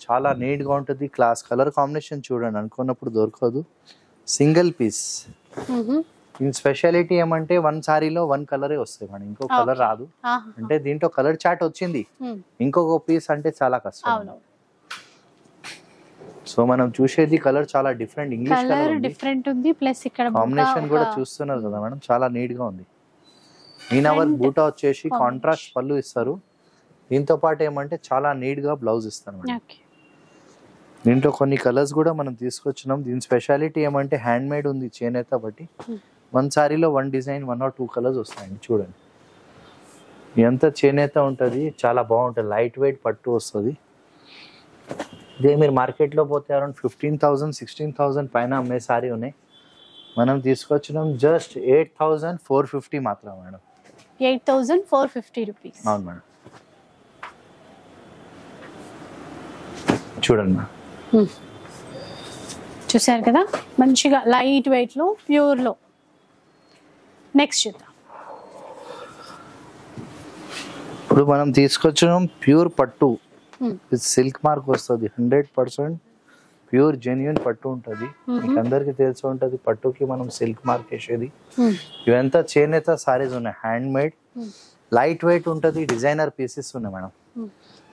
చాలా నీట్గా ఉంటుంది. క్లాస్ కలర్ కాంబినేషన్ చూడండి, అనుకున్నప్పుడు దొరకదు, సింగిల్ పీస్. దీని స్పెషాలిటీ ఏమంటే వన్ సారీలో వన్ కలరే వస్తుంది మేడం, ఇంకో కలర్ రాదు. అంటే దీంట్లో కలర్ చార్ట్ వచ్చింది, ఇంకొక పీస్ అంటే చాలా కష్టం. సో మనం చూసేది కలర్ చాలా డిఫరెంట్, ఇంగ్లీష్ కలర్ డిఫరెంట్ ఉంది. ప్లస్ ఇక్కడ కాంబినేషన్ కూడా చూస్తున్నారు కదా మేడం, చాలా నీట్ గా ఉంది. మీనవర్ బూటా వచ్చేసి కాంట్రాస్ట్ పళ్ళు ఇస్తారు. దీంతో పాటు ఏమంటే చాలా నీట్ గా బ్లౌజ్ ఇస్తారు మేడం. దీంట్లో కొన్ని కలర్స్ కూడా మనం తీసుకొచ్చినాం. దీని స్పెషాలిటీ ఏమంటే హ్యాండ్ మేడ్ ఉంది, చేనేత బట్టి వన్ సారీలో వన్ డిజైన్ 1 or 2 కలర్స్ వస్తాయండి. చూడండి ఎంత చేనేత ఉంటుంది, చాలా బాగుంటుంది, లైట్ వెయిట్ పట్టు వస్తుంది. ఇదే మీరు మార్కెట్లో పోతే అరౌండ్ 15,000, 16,000 పైన అమ్మే సారీ ఉన్నాయి. మనం తీసుకొచ్చినాం జస్ట్ 8,450 మాత్రం మేడం. 8,450 రూపీస్. అవును మేడం. చూడండి మేడం, చూసారు కదా, మంచిగా లైట్ వెయిట్ లో, ప్యూర్ లో. నెక్స్ట్ చూద్దాం. ఇప్పుడు మనం తీసుకొచ్చినాం ప్యూర్ పట్టు, సిల్క్ మార్క్ వస్తుంది, 100% ప్యూర్ జెన్యున్ పట్టు ఉంటుంది. మీకు అందరికి తెలిసి ఉంటుంది పట్టుకి మనం సిల్క్ మార్క్ వేసేది. ఇవంతా చేనేత సారీస్ ఉన్నాయి, హ్యాండ్ మేడ్, లైట్ వెయిట్ ఉంటుంది, డిజైనర్ పీసెస్ ఉన్నాయి మేడం.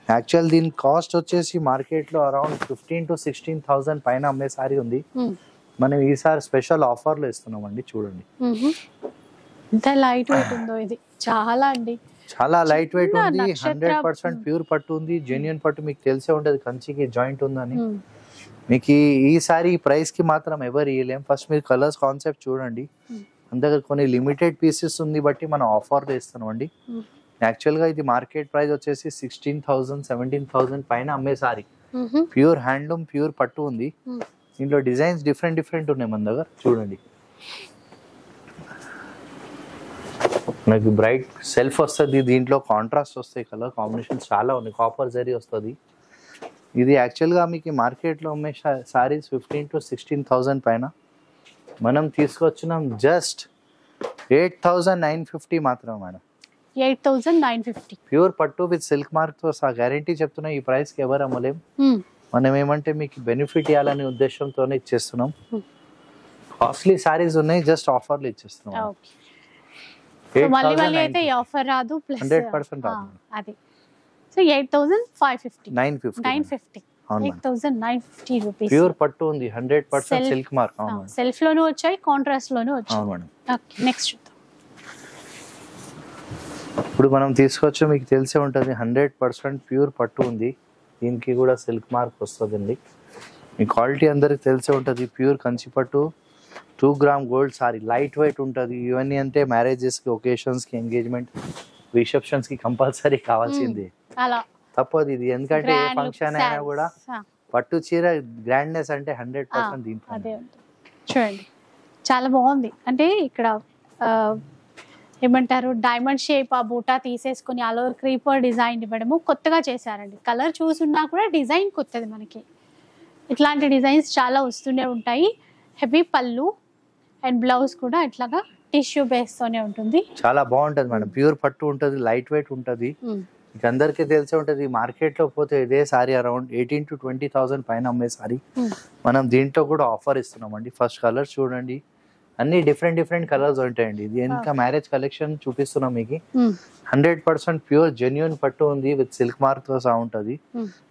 యాక్చువల్ దీని కాస్ట్ వచ్చేసి మార్కెట్ లో అరౌండ్ 15,000 to 16,000 పైన అమ్మే సారీ ఉంది. మనం ఈసారి స్పెషల్ ఆఫర్ లో ఇస్తున్నాం అండి. చూడండి ఎంత లైట్ వెయిట్ ఉందో, ఇది చాలా అండి, చాలా లైట్ వెయిట్ ఉంది, 100% ప్యూర్ పట్టు ఉంది, జెన్యున్ పట్టు. మీకు తెలిసే ఉంటది కంచికి జాయింట్ ఉందని. మీకు ఈసారి ఈ ప్రైస్ కి మాత్రం ఎవరు ఇవ్వలేం. ఫస్ట్ మీరు కలర్స్ కాన్సెప్ట్ చూడండి, మన దగ్గర కొన్ని లిమిటెడ్ పీసెస్ ఉంది బట్టి మనం ఆఫర్ లో ఇస్తున్నాం అండి. యాక్చువల్ గా ఇది మార్కెట్ ప్రైస్ వచ్చేసి 16,000, 17,000 పైన అమ్మే సారీ. ప్యూర్ హ్యాండ్లూమ్, ప్యూర్ పట్టు ఉంది. దీంట్లో డిజైన్స్ డిఫరెంట్ డిఫరెంట్ ఉన్నాయి మన దగ్గర. చూడండి మనకి బ్రైట్ సెల్ఫ్ వస్తుంది, దీంట్లో కాంట్రాస్ట్ వస్తాయి, కలర్ కాంబినేషన్ చాలా ఉన్నాయి, కాపర్ జరీ వస్తుంది. ఇది యాక్చువల్గా మీకు మార్కెట్లో అమ్మే సారీస్ 15,000 to 16,000 పైన, మనం తీసుకొచ్చినాం జస్ట్ 8,950 మాత్రమే మేడం. 8,950 ప్యూర్ పట్టు విత్ సిల్క్ మార్క్ తో సహా గ్యారంటీ చెప్తున్నా. ఈ ప్రైస్ కి ఎవరు అమ్మలేం. మనం ఏమంటే మీకు బెనిఫిట్ ఇవ్వాలనే ఉద్దేశంతోనే ఇచ్చేస్తున్నాం. కాస్ట్లీ సారీస్ ఉన్నాయి, జస్ట్ ఆఫర్లు ఇచ్చేస్తున్నాం. మళ్ళీ అయితే ఈ ఆఫర్ రాదు, ప్లస్ 100% రాదు. అది సో 8,550 950 8,950 రూపీస్. ప్యూర్ పట్టు ఉంది, 100% సిల్క్ మార్క్. సెల్ఫ్ లోను వచ్చాయి, కాంట్రాస్ట్ లోను వచ్చాయి. అవును మేడం. ఓకే, నెక్స్ట్ చూద్దాం. ఇప్పుడు మనం తీసుకొచ్చి మీకు తెలిసే ఉంటుంది, 100% ప్యూర్ పట్టు ఉంది, దీనికి కూడా సిల్క్ మార్క్ వస్తుందండి. మీ క్వాలిటీ అందరికి తెలిసే ఉంటుంది. ప్యూర్ కంచి పట్టు 2 gram gold sorry, light weight ఉంటుంది. ఇవన్నీ అంటే మ్యారేజెస్కి, ఒకేషన్స్కి, ఎంగేజ్మెంట్, రిసెప్షన్స్కి కంపల్సరీ కావాల్సింది, తప్పదు ఇది. ఎందుకంటే ఏ ఫంక్షన్ అయినా కూడా పట్టు చీర గ్రాండ్నెస్ అంటే 100% దీంట్లో. చూడండి చాలా బాగుంది. అంటే ఇక్కడ ఏమంటారు, డైమండ్ షేప్ ఆ బూటా తీసేసుకుని ఆల్ ఓవర్ క్రీపర్ డిజైన్ ఇవ్వడము కొత్తగా చేశారండి. కలర్ చూసున్నా కూడా డిజైన్ కొత్తది. మనకి ఇట్లాంటి డిజైన్స్ చాలా వస్తూనే ఉంటాయి. హెవీ పళ్ళు అండ్ బ్లౌజ్ కూడా ఇట్లాగా టిష్యూ బేస్ తోనే ఉంటుంది. చాలా బాగుంటది మేడం. ప్యూర్ పట్టు ఉంటది, లైట్ వెయిట్ ఉంటది. మీకు అందరికీ తెలిసే ఉంటది, మార్కెట్ లో పోతే ఇదే సారీ అరౌండ్ 18,000 to 20,000 పైన అమ్మే సారీ. మనం దీంట్లో కూడా ఆఫర్ ఇస్తున్నామండి. ఫస్ట్ కలర్స్ చూడండి, అన్ని డిఫరెంట్ కలర్స్ ఉంటాయండి. ఇది ఇంకా మ్యారేజ్ కలెక్షన్ చూపిస్తున్నాం మీకు. 100% ప్యూర్ జెన్యున్ పట్టు ఉంది, విత్ సిల్క్ మార్క్ తో సహా ఉంటది.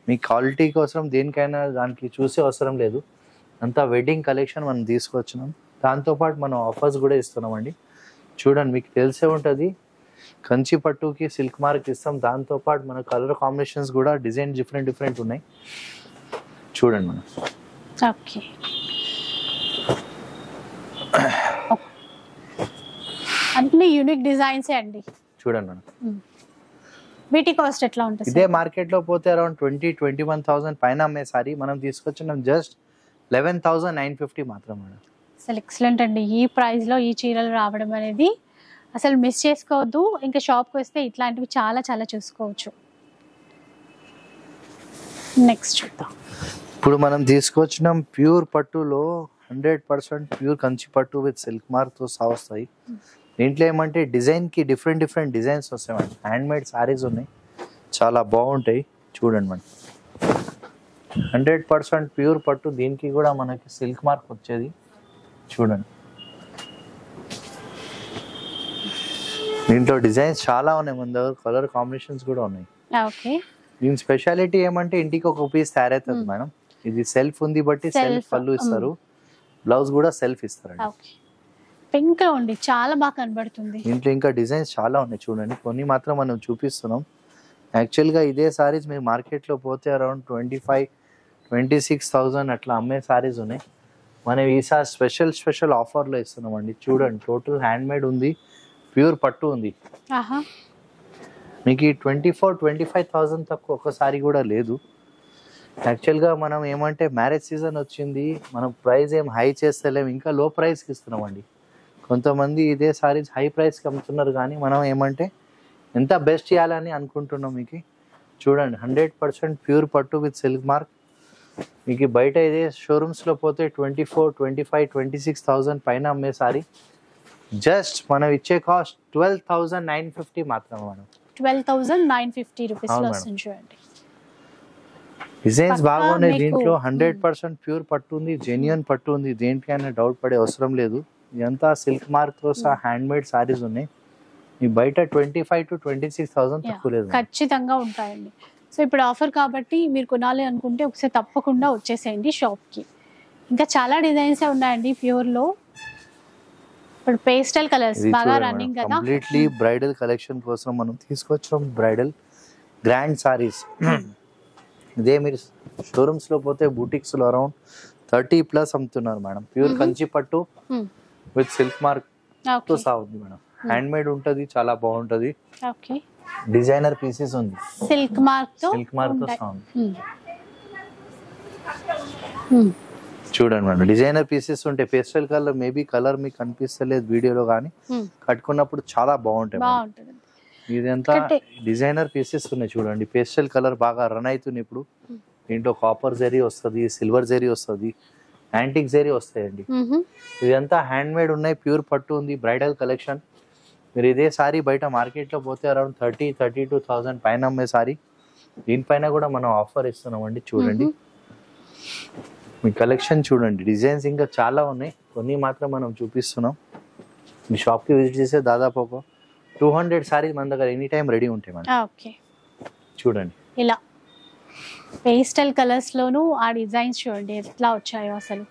మీ క్వాలిటీ కోసం దేనికైనా దానికి చూసే అవసరం లేదు. అంతా వెడ్డింగ్ కలెక్షన్ మనం తీసుకొచ్చినాం. దాంతోపాటు మనం ఆఫర్స్ కూడా ఇస్తున్నామండి. చూడండి మీకు తెలిసే ఉంటుంది, కంచి పట్టుకి సిల్క్ మార్క్ ఇస్తాం. దాంతోపాటు మన కలర్ కాంబినేషన్స్ కూడా డిజైన్ డిఫరెంట్ ఉన్నాయి. చూడండి మనం. ఓకే, అన్ని యూనిక్ డిజైన్స్ అండి. చూడండి మనం. వీటి కాస్ట్ ఎట్లా ఉంటుంది? ఇదే మార్కెట్ లో పోతే అరౌండ్ 20,000-21,000 పైన అమ్మే సారీ మనం తీసుకొచ్చినాం జస్ట్ 11,950 మాత్రం మేడం. అసలు ఎక్సలెంట్ అండి. ఈ ప్రైస్ లో ఈ చీరలు రావడం అనేది అసలు మిస్ చేసుకోవద్దు. ఇంకా షాప్కి వస్తే ఇట్లాంటివి చాలా చూసుకోవచ్చు. నెక్స్ట్ చూద్దాం. ఇప్పుడు మనం తీసుకొచ్చినాం ప్యూర్ పట్టులో 100% ప్యూర్ కంచి పట్టు విత్ సిల్క్ మార్క్ తో సహా వస్తాయి. దీంట్లో ఏమంటే డిజైన్ కి డిఫరెంట్ డిజైన్స్ వస్తాయి మేడం. హ్యాండ్ మేడ్ సారీస్ ఉన్నాయి, చాలా బాగుంటాయి. చూడండి మేడం, 100% ప్యూర్ పట్టు, దీనికి కూడా మనకి సిల్క్ మార్క్ వచ్చేది. చూడండి, దీంట్లో డిజైన్స్ చాలా ఉన్నాయి, మన దగ్గర కలర్ కాంబినేషన్స్ కూడా ఉన్నాయి. ఓకే, దీని స్పెషాలిటీ ఏమంటే ఇంటికి ఒక పీస్ తయారవుతుంది మేడం. ఇది సెల్ఫ్ ఉంది బట్టి సెల్ఫ్ పళ్ళు ఇస్తారు, బ్లౌజ్ కూడా సెల్ఫ్ ఇస్తారు. పింక్ లో ఉంది, చాలా బాగా కనబడుతుంది. దీంట్లో ఇంకా డిజైన్స్ చాలా ఉన్నాయి. చూడండి, కొన్ని మాత్రం మనం చూపిస్తున్నాం. యాక్చువల్గా ఇదే సారీస్ మీరు మార్కెట్లో పోతే అరౌండ్ 25,000-26,000 అట్లా అమ్మే సారీస్ ఉన్నాయి. మనం ఈసారి స్పెషల్ ఆఫర్లో ఇస్తున్నాం అండి. చూడండి, టోటల్ హ్యాండ్ మేడ్ ఉంది, ప్యూర్ పట్టు ఉంది. మీకు 24,000-25,000 తక్కువ ఒక్కసారి కూడా లేదు. యాక్చువల్గా మనం ఏమంటే మ్యారేజ్ సీజన్ వచ్చింది, మనం ప్రైస్ ఏం హై చేస్తలేము, ఇంకా లో ప్రైస్కి ఇస్తున్నామండి. కొంతమంది ఇదే సారీస్ హై ప్రైస్కి అమ్ముతున్నారు, కానీ మనం ఏమంటే ఎంత బెస్ట్ ఇవ్వాలని అనుకుంటున్నాం మీకు. చూడండి, 100% ప్యూర్ పట్టు విత్ సిల్క్ మార్క్. మీకు బయట ఇదే షోరూమ్స్లో పోతే 24,000-25,000-26,000 పైన అమ్మే సారీ జస్ట్ మనం ఇచ్చే కాస్ట్ 12,950 మాత్రమే మేడం. 12,950 రూపీస్ లో వస్తుంది. చూడండి, డిజైన్స్ బాగున్నాయి. దీంట్లో 100% ప్యూర్ పట్టు ఉంది, జెన్యున్ పట్టు ఉంది, దేనికైనా డౌట్ పడే అవసరం లేదు. ఇదంతా సిల్క్ మార్క్ తో సహా హ్యాండ్ మేడ్ సారీస్ ఉన్నాయి. మీ బయట 25,000-26,000 తక్కువ లేదు, ఖచ్చితంగా ఉంటాయండి. సో ఇప్పుడు ఆఫర్ కాబట్టి మీరు కొనాలి అనుకుంటే ఒకసారి తప్పకుండా వచ్చేసేయండి షాప్కి. ఇంకా చాలా డిజైన్స్ ఉన్నాయండి ప్యూర్ లో. ఇప్పుడు పేస్టల్ కలర్స్ బాగా రన్నింగ్ కదా. కంప్లీట్లీ బ్రైడల్ కలెక్షన్ కోసం మనం తీసుకొచ్చాం బ్రైడల్ గ్రాండ్ సారీస్. ఇదే మీరు షోరూమ్స్ లో పోతే బూటిక్స్ లో అరౌండ్ 30+ అమ్ముతున్నారు మేడం. ప్యూర్ కంచి పట్టు విత్ సిల్క్ మార్క్ తో సహా ఉంది మేడం. హ్యాండ్ మేడ్ ఉంటది, చాలా బాగుంటది. ఓకే, డిజైనర్ పీసెస్ ఉంది, సిల్క్ మార్క్ తో సహా ఉంది. చూడండి మేడం, డిజైనర్ పీసెస్ ఉంటాయి. పేస్టల్ కలర్ మేబీ కలర్ మీకు కనిపిస్తలేదు వీడియోలో, కానీ కట్టుకున్నప్పుడు చాలా బాగుంటాయి. బాగుంటుంది. ఇదంతా డిజైనర్ పీసెస్ ఉన్నాయి చూడండి. పేస్టల్ కలర్ బాగా రన్ అవుతుంది ఇప్పుడు. దీంట్లో కాపర్ జరీ వస్తుంది, సిల్వర్ జరీ వస్తుంది, యాంటిక్ జరీ వస్తాయండి. ఇదంతా హ్యాండ్ మేడ్ ఉన్నాయి, ప్యూర్ పట్టు ఉంది, బ్రైడల్ కలెక్షన్. మీరు ఇదే సారీ బయట మార్కెట్లో పోతే అరౌండ్ 30,000-32,000 పైన అమ్మే సారీ. దీనిపైన కూడా మనం ఆఫర్ ఇస్తున్నామండి. చూడండి మీ కలెక్షన్ చూడండి, డిజైన్స్ ఇంకా చాలా ఉన్నాయి, కొన్ని మాత్రం మనం చూపిస్తున్నాం. మీ షాప్కి విజిట్ చేస్తే దాదాపు ఒక 200 సారీస్ మన దగ్గర ఎనీ టైం రెడీ ఉంటాయి మేడం. ఓకే, చూడండి ఇలా పేస్టల్ కలర్స్ లోను ఆ డిజైన్స్ చూడండి ఎట్లా వచ్చాయో అసలు.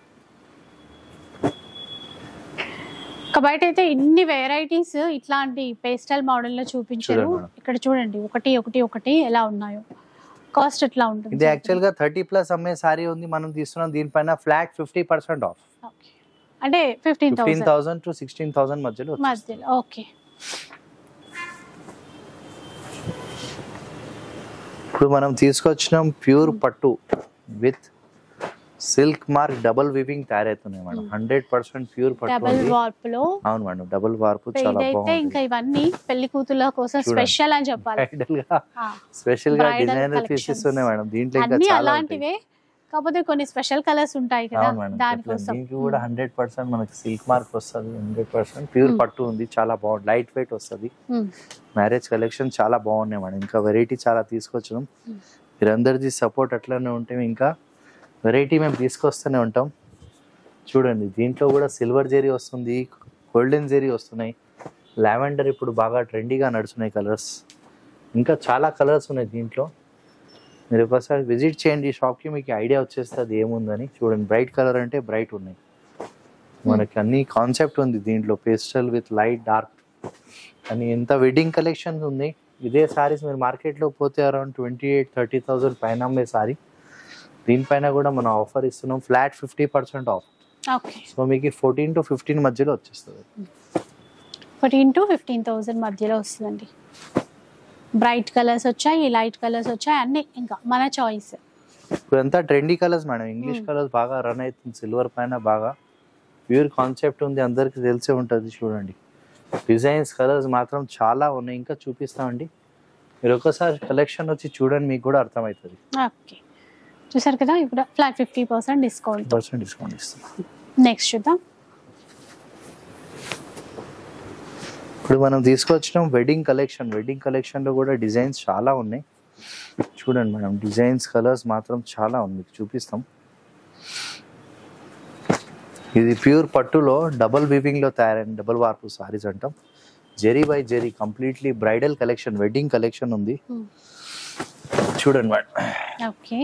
బయట అయితే ఇన్ని వెరైటీస్ ఇట్లాంటి పేస్టల్ మోడల్ లో చూపించారు. ఇక్కడ చూడండి ఒకటి ఎలా ఉన్నాయో. కాస్ట్ ఎట్లా ఉంటుంది? ఇది యాక్చువల్ గా 30+ అమ్మే సారీ ఉంది, మనం తీస్తున్నాం దీనిపైన ఫ్లాట్ 50% ఆఫ్. అంటే 15,000 to 16,000 మధ్యలో. ఓకే. ఇప్పుడు మనం తీసుకొచ్చినాం ప్యూర్ పట్టు with silk mark double weaving తయారవుతున్నాయి మేడం. 100% ప్యూర్ పట్టు. డబుల్ వార్ప్ లో. అవును మేడం, డబుల్ వార్ప్ చాలా బాగుంది. ఇంకా ఇవన్నీ పెళ్లి కూతుళ్ళ కోసం స్పెషల్ అని చెప్పాలి. స్పెషల్ గా డిజైనర్ పీసెస్ ఉన్నాయి మేడం. దీంట్లో ఇంకా చాలా అలాంటివే, కాకపోతే కొన్ని స్పెషల్ కలర్స్ ఉంటాయి కదా, దానికోసం. దీనికి కూడా 100% మనకి సిల్క్ మార్క్ వస్తుంది. 100% ప్యూర్ పట్టు ఉంది, చాలా బాగుంది, లైట్ వెయిట్ వస్తుంది. మ్యారేజ్ కలెక్షన్ చాలా బాగున్నాయి మేడం. ఇంకా వెరైటీ చాలా తీసుకొచ్చినాం. మీరందరిది సపోర్ట్ అట్లనే ఉంటే ఇంకా వెరైటీ మేము తీసుకొస్తూనే ఉంటాం. చూడండి దీంట్లో కూడా సిల్వర్ జెరీ వస్తుంది, గోల్డెన్ జెరీ వస్తున్నాయి, లావెండర్ ఇప్పుడు బాగా ట్రెండీగా నడుస్తున్నాయి కలర్స్. ఇంకా చాలా కలర్స్ ఉన్నాయి దీంట్లో. మీరు ఒకసారి విజిట్ చేయండి షాప్కి, మీకు ఐడియా వచ్చేస్తుంది ఏముందని. చూడండి బ్రైట్ కలర్ అంటే బ్రైట్ ఉన్నాయి మనకి, అన్ని కాన్సెప్ట్ ఉంది దీంట్లో, పేస్టల్ విత్ లైట్ డార్క్ అని. ఎంత వెడ్డింగ్ కలెక్షన్ ఉంది. ఇదే సారీస్ మీరు మార్కెట్లో పోతే అరౌండ్ 28,000-30,000 పైన అమ్మే సారీ. దీనిపైన కూడా మనం ఆఫర్ ఇస్తున్నాం, ఫ్లాట్ 50% ఆఫ్. సో మీకు 14 to 15 మధ్యలో వచ్చేస్తుంది. 14 to 15,000 మధ్యలో వస్తుందండి. బ్రైట్ కలర్స్ వచ్చాయి, లైట్ కలర్స్ వచ్చాయి, అన్ని ఇంకా మన చాయిస్. ఇప్పుడు అంతా trendy colours madam, English colours బాగా రన్ అవుతుంది. సిల్వర్ పైన బాగా ప్యూర్ కాన్సెప్ట్ ఉంది, అందరికి తెలిసే ఉంటుంది. చూడండి డిజైన్స్ కలర్స్ మాత్రం చాలా ఉన్నాయి, ఇంకా చూపిస్తామండి. మీరు ఒకసారి కలెక్షన్ వచ్చి చూడండి, మీకు కూడా అర్థమవుతుంది. ఓకే, చూసారు కదా, ఇప్పుడు ఫ్లాట్ 50% డిస్కౌంట్ ఇస్తాం. నెక్స్ట్ చూద్దాం. ఇప్పుడు మనం తీసుకొచ్చినాం వెడ్డింగ్ కలెక్షన్. వెడ్డింగ్ కలెక్షన్ లో కూడా డిజైన్స్ చాలా ఉన్నాయి. చూడండి మేడం, డిజైన్స్ కలర్స్ మాత్రం చాలా ఉంది, చూపిస్తాం. ఇది ప్యూర్ పట్టులో డబుల్ వీవింగ్ లో తయారైన డబుల్ వార్పు సారీస్ అంటాం. Zari by zari completely bridal collection, wedding collection ఉంది. చూడండి మేడం. ఓకే,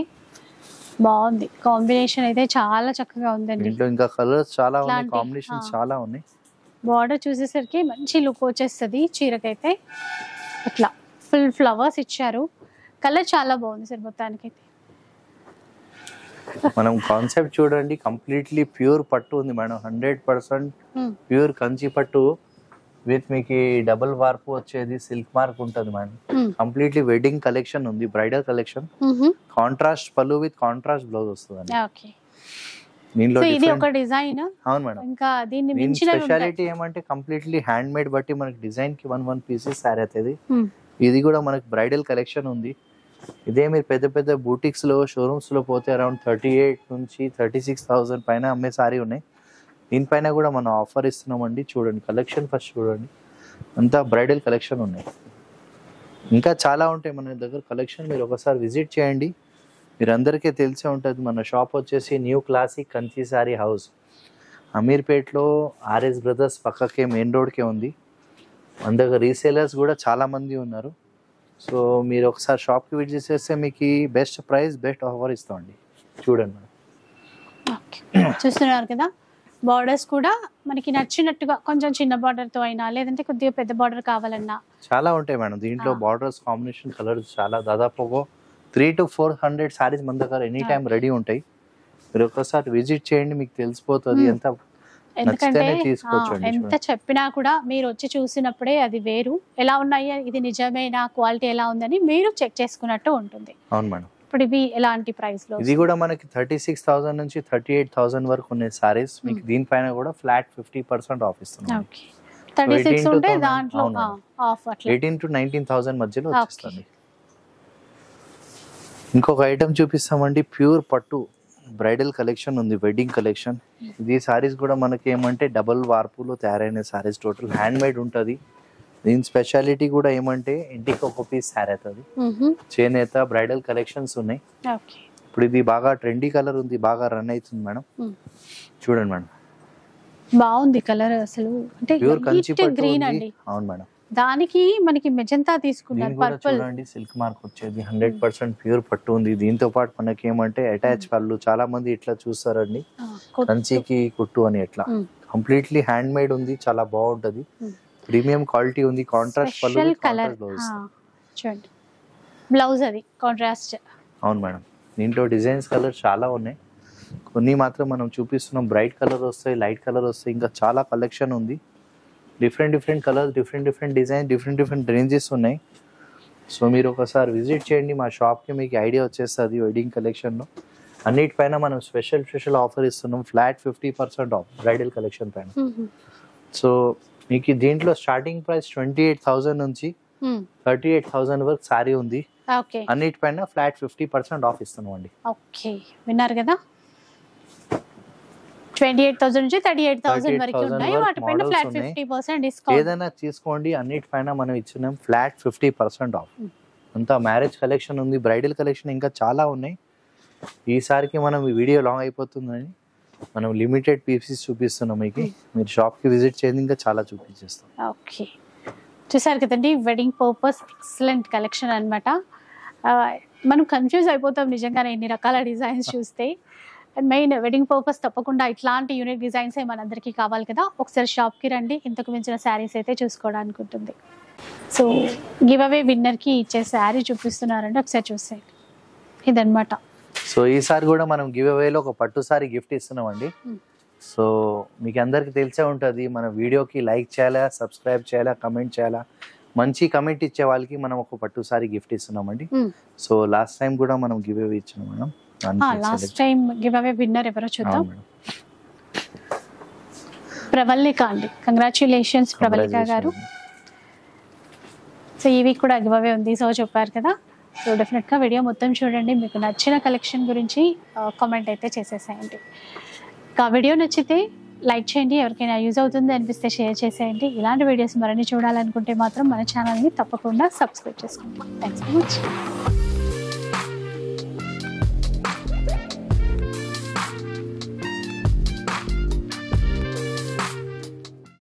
బాగుంది, కాంబినేషన్ అయితే చాలా చక్కగా ఉందండి. దీంట్లో ఇంకా కలర్స్ చాలా ఉన్నాయి, కాంబినేషన్ చాలా ఉన్నాయి. బార్డర్ చూసేసరికి మంచి లుక్ వచ్చేస్తుంది చీరకైతే. ఇట్లా ఫుల్ ఫ్లవర్స్ ఇచ్చారు, కలర్ చాలా బాగుంది సార్ మొత్తానికైతే. మనం కాన్సెప్ట్ చూడండి, కంప్లీట్లీ ప్యూర్ పట్టు ఉంది మేడం. 100% ప్యూర్ కంచి పట్టు విత్ మీకు డబుల్ వార్పు వచ్చేది, సిల్క్ మార్క్ ఉంటుంది మేడం. కంప్లీట్లీ వెడ్డింగ్ కలెక్షన్ ఉంది, బ్రైడల్ కలెక్షన్. కాంట్రాస్ట్ పళ్ళు విత్ కాంట్రాస్ట్ బ్లౌజ్ వస్తుంది. ఇది ఒక డిజైన్. అవును మేడం. ఇంకా దీన్ని మించిన స్పెషాలిటీ ఏమంటే కంప్లీట్లీ హ్యాండ్ మేడ్ బట్టి మనకి డిజైన్ కి 1 పీసెస్ తయారు అవుతుంది. ఇది కూడా మనకి బ్రైడల్ కలెక్షన్ ఉంది. ఇదే మీరు పెద్ద పెద్ద బూటిక్స్ లో, షోరూమ్స్ లో పోతే అరౌండ్ 38 నుంచి 36,000 పైన అమ్మే సారీ ఉన్నాయి. దీనిపైన కూడా మనం ఆఫర్ ఇస్తున్నామండి. చూడండి కలెక్షన్ ఫస్ట్ చూడండి, అంతా బ్రైడల్ కలెక్షన్ ఉన్నాయి. ఇంకా చాలా ఉంటాయి మన దగ్గర కలెక్షన్. మీరు ఒకసారి విజిట్ చేయండి, మీరు అందరికీ తెలిసే ఉంటుంది. మన షాప్ వచ్చేసి న్యూ క్లాసిక్ కంచి సారీ హౌస్, అమీర్పేట్లో ఆర్ఎస్ బ్రదర్స్ పక్కకే, మెయిన్ రోడ్కే ఉంది. మన దగ్గర రీసేలర్స్ కూడా చాలా మంది ఉన్నారు. సో మీరు ఒకసారి షాప్కి విజిట్ చేస్తే మీకు బెస్ట్ ప్రైస్, బెస్ట్ ఆఫర్ ఇస్తామండి. చూడండి మేడం. చూస్తున్నారు కదా, బార్డర్స్ కూడా మనకి నచ్చినట్టుగా, కొంచెం చిన్న బార్డర్ తో అయినా, లేదంటే కొద్దిగా పెద్ద బార్డర్ కావాలన్నా చాలా ఉంటాయి మేడం. దీంట్లో బార్డర్స్, కాంబినేషన్, కలర్స్ చాలా, దాదాపు 300 to 400 సారీస్ మన దగ్గర ఎనీ టైం రెడీ ఉంటాయి. మీరు ఒకసారి విజిట్ చేయండి, మీకు తెలిసిపోతుంది. ఎందుకంటే ఎంత చెప్పినా కూడా మీరు వచ్చి చూసినప్పుడే అది వేరు, ఎలా ఉన్నాయి, ఇది నిజమైన క్వాలిటీ ఎలా ఉందని మీరు చెక్ చేసుకున్నట్టు ఉంటుంది. అవును మేడం. ఇప్పుడు ఇవి ఎలాంటి ప్రైస్ లో? ఇది కూడా మనకి 36,000 నుంచి 38,000 వరకు ఉన్నాయి సారీస్. మీకు దీనిపైన కూడా ఫ్లాట్ 50% ఆఫ్ ఇస్తున్నాం. ఓకే 36 ఉంటే దాంట్లో ఆఫ్ అట్లా 18 to 19,000 మధ్యలో వచ్చేస్తుంది. ఇంకొక ఐటమ్ చూపిస్తామండి, ప్యూర్ పట్టు బ్రైడల్ కలెక్షన్ ఉంది, వెడ్డింగ్ కలెక్షన్. ఇది సారీస్ కూడా మనకి ఏమంటే డబుల్ వార్పులో తయారైన సారీస్, టోటల్ హ్యాండ్ మేడ్ ఉంటుంది. దీని స్పెషాలిటీ కూడా ఏమంటే ఇంటికి ఒక పీస్ సారీ అవుతుంది, చేనేత బ్రైడల్ కలెక్షన్స్ ఉన్నాయి. ఇప్పుడు ఇది బాగా ట్రెండీ కలర్ ఉంది, బాగా రన్ అవుతుంది మేడం. చూడండి మేడం, బాగుంది కలర్ అసలు, అంటే ప్యూర్ కంచి పట్టు గ్రీన్ అండి. అవును మేడం, దానికి మనకి మెజంతా తీసుకున్నారు, పర్పుల్ చూడండి సిల్క్ మార్క్ వచ్చేది. 100% ప్యూర్ పట్టు ఉంది. దీంతో పాటు మనకి ఏమంటే అటాచ్ పళ్ళు, చాలా మంది ఇట్లా చూస్తారండి కంచికి కుట్టు అని, ఎట్లా కంప్లీట్లీ హ్యాండ్ మేడ్ ఉంది, చాలా బాగుంటది, ప్రీమియం క్వాలిటీ ఉంది. కాంట్రాస్ట్ పళ్ళు, కలర్ చూడండి, బ్లౌజ్ అది కాంట్రాస్ట్. అవును మేడం, దీంట్లో డిజైన్స్ కలర్ చాలా ఉన్నాయి, కొన్ని మాత్రం మనం చూపిస్తున్నాం. బ్రైట్ కలర్ వస్తాయి, లైట్ కలర్ వస్తాయి, ఇంకా చాలా కలెక్షన్ ఉంది. Different colours, different design, different ranges ఉన్నాయి. సో మీరు ఒకసారి విజిట్ చేయండి మా షాప్కి, మీకు ఐడియా వచ్చేస్తుంది. వెడ్డింగ్ కలెక్షన్లో అన్నిటిపైన మనం స్పెషల్ ఆఫర్ ఇస్తున్నాం, ఫ్లాట్ 50% ఆఫ్ బ్రైడల్ కలెక్షన్ పైన. సో మీకు దీంట్లో స్టార్టింగ్ ప్రైస్ 28,000 నుంచి 38,000 వరకు సారీ ఉంది. అన్నిటిపైన ఫ్లాట్ 50% ఆఫ్ ఇస్తున్నాం అండి. ఓకే, విన్నారు కదా, 28,000 నుంచి 38,000 వరకు ఉన్నాయి. వాటిపైన ఫ్లాట్ 50% డిస్కౌంట్. ఏదైనా తీసుకోండి, అన్నిటిపైన మనం ఇచ్చినాం ఫ్లాట్ 50% ఆఫ్. అంతా మ్యారేజ్ కలెక్షన్ ఉంది, బ్రైడల్ కలెక్షన్ ఇంకా చాలా ఉన్నాయి. ఈసారికి మనం ఈ వీడియో లాంగ్ అయిపోతుందని మనం లిమిటెడ్ పీసెస్ చూపిస్తున్నాం మీకు. మీరు షాప్కి విజిట్ చేయండి, ఇంకా చాలా చూపించేస్తాం. ఓకే, చూసారు కదండి, వెడ్డింగ్ పర్పస్ ఎక్సలెంట్ కలెక్షన్ అన్నమాట. మనం కన్ఫ్యూజ్ అయిపోతాం నిజంగానే ఇన్ని రకాల డిజైన్స్ చూస్తే. మెయిన్ వెడ్డింగ్ పర్పస్ తప్పకుండా ఇట్లాంటి యూనిక్ డిజైన్స్ మనందరికీ కావాలి కదా. ఒకసారి షాప్కి రండి, ఇంతకు మించిన శారీస్ అయితే చూసుకోవడానికి ఉంటుంది. సో గివ్ అవే విన్నర్కి ఇచ్చే శారీ చూపిస్తున్నారండి, ఒకసారి చూసేయండి. ఇదన్నమాట. సో ఈసారి కూడా మనం గివ్ అవేలో ఒక పట్టు సారీ గిఫ్ట్ ఇస్తున్నామండి. సో మీకు అందరికి తెలిసే ఉంటుంది, మన వీడియోకి లైక్ చేయాలా, సబ్స్క్రైబ్ చేయాలా, కమెంట్ చేయాలా. మంచి కమెంట్ ఇచ్చే వాళ్ళకి మనం ఒక పట్టు సారీ గిఫ్ట్ ఇస్తున్నామండి. సో లాస్ట్ టైం కూడా మనం గివ్ అవే ఇచ్చినాం madam. Last time give away winner ఎవరో చూద్దాం. ప్రవల్లిక అండి, కంగ్రాచ్యులేషన్స్ ప్రవల్లిక గారు. సో ఈ వీక్ కూడా గివ్ అవే ఉంది, సో చెప్పారు కదా. సో డెఫినెట్గా వీడియో మొత్తం చూడండి, మీకు నచ్చిన కలెక్షన్ గురించి కామెంట్ అయితే చేసేసేయండి. ఇంకా వీడియో నచ్చితే లైక్ చేయండి, ఎవరికైనా యూజ్ అవుతుంది అనిపిస్తే షేర్ చేసేయండి. ఇలాంటి వీడియోస్ మరిన్ని చూడాలనుకుంటే మాత్రం మన ఛానల్ని తప్పకుండా సబ్స్క్రైబ్ చేసుకోండి. Thanks for watching.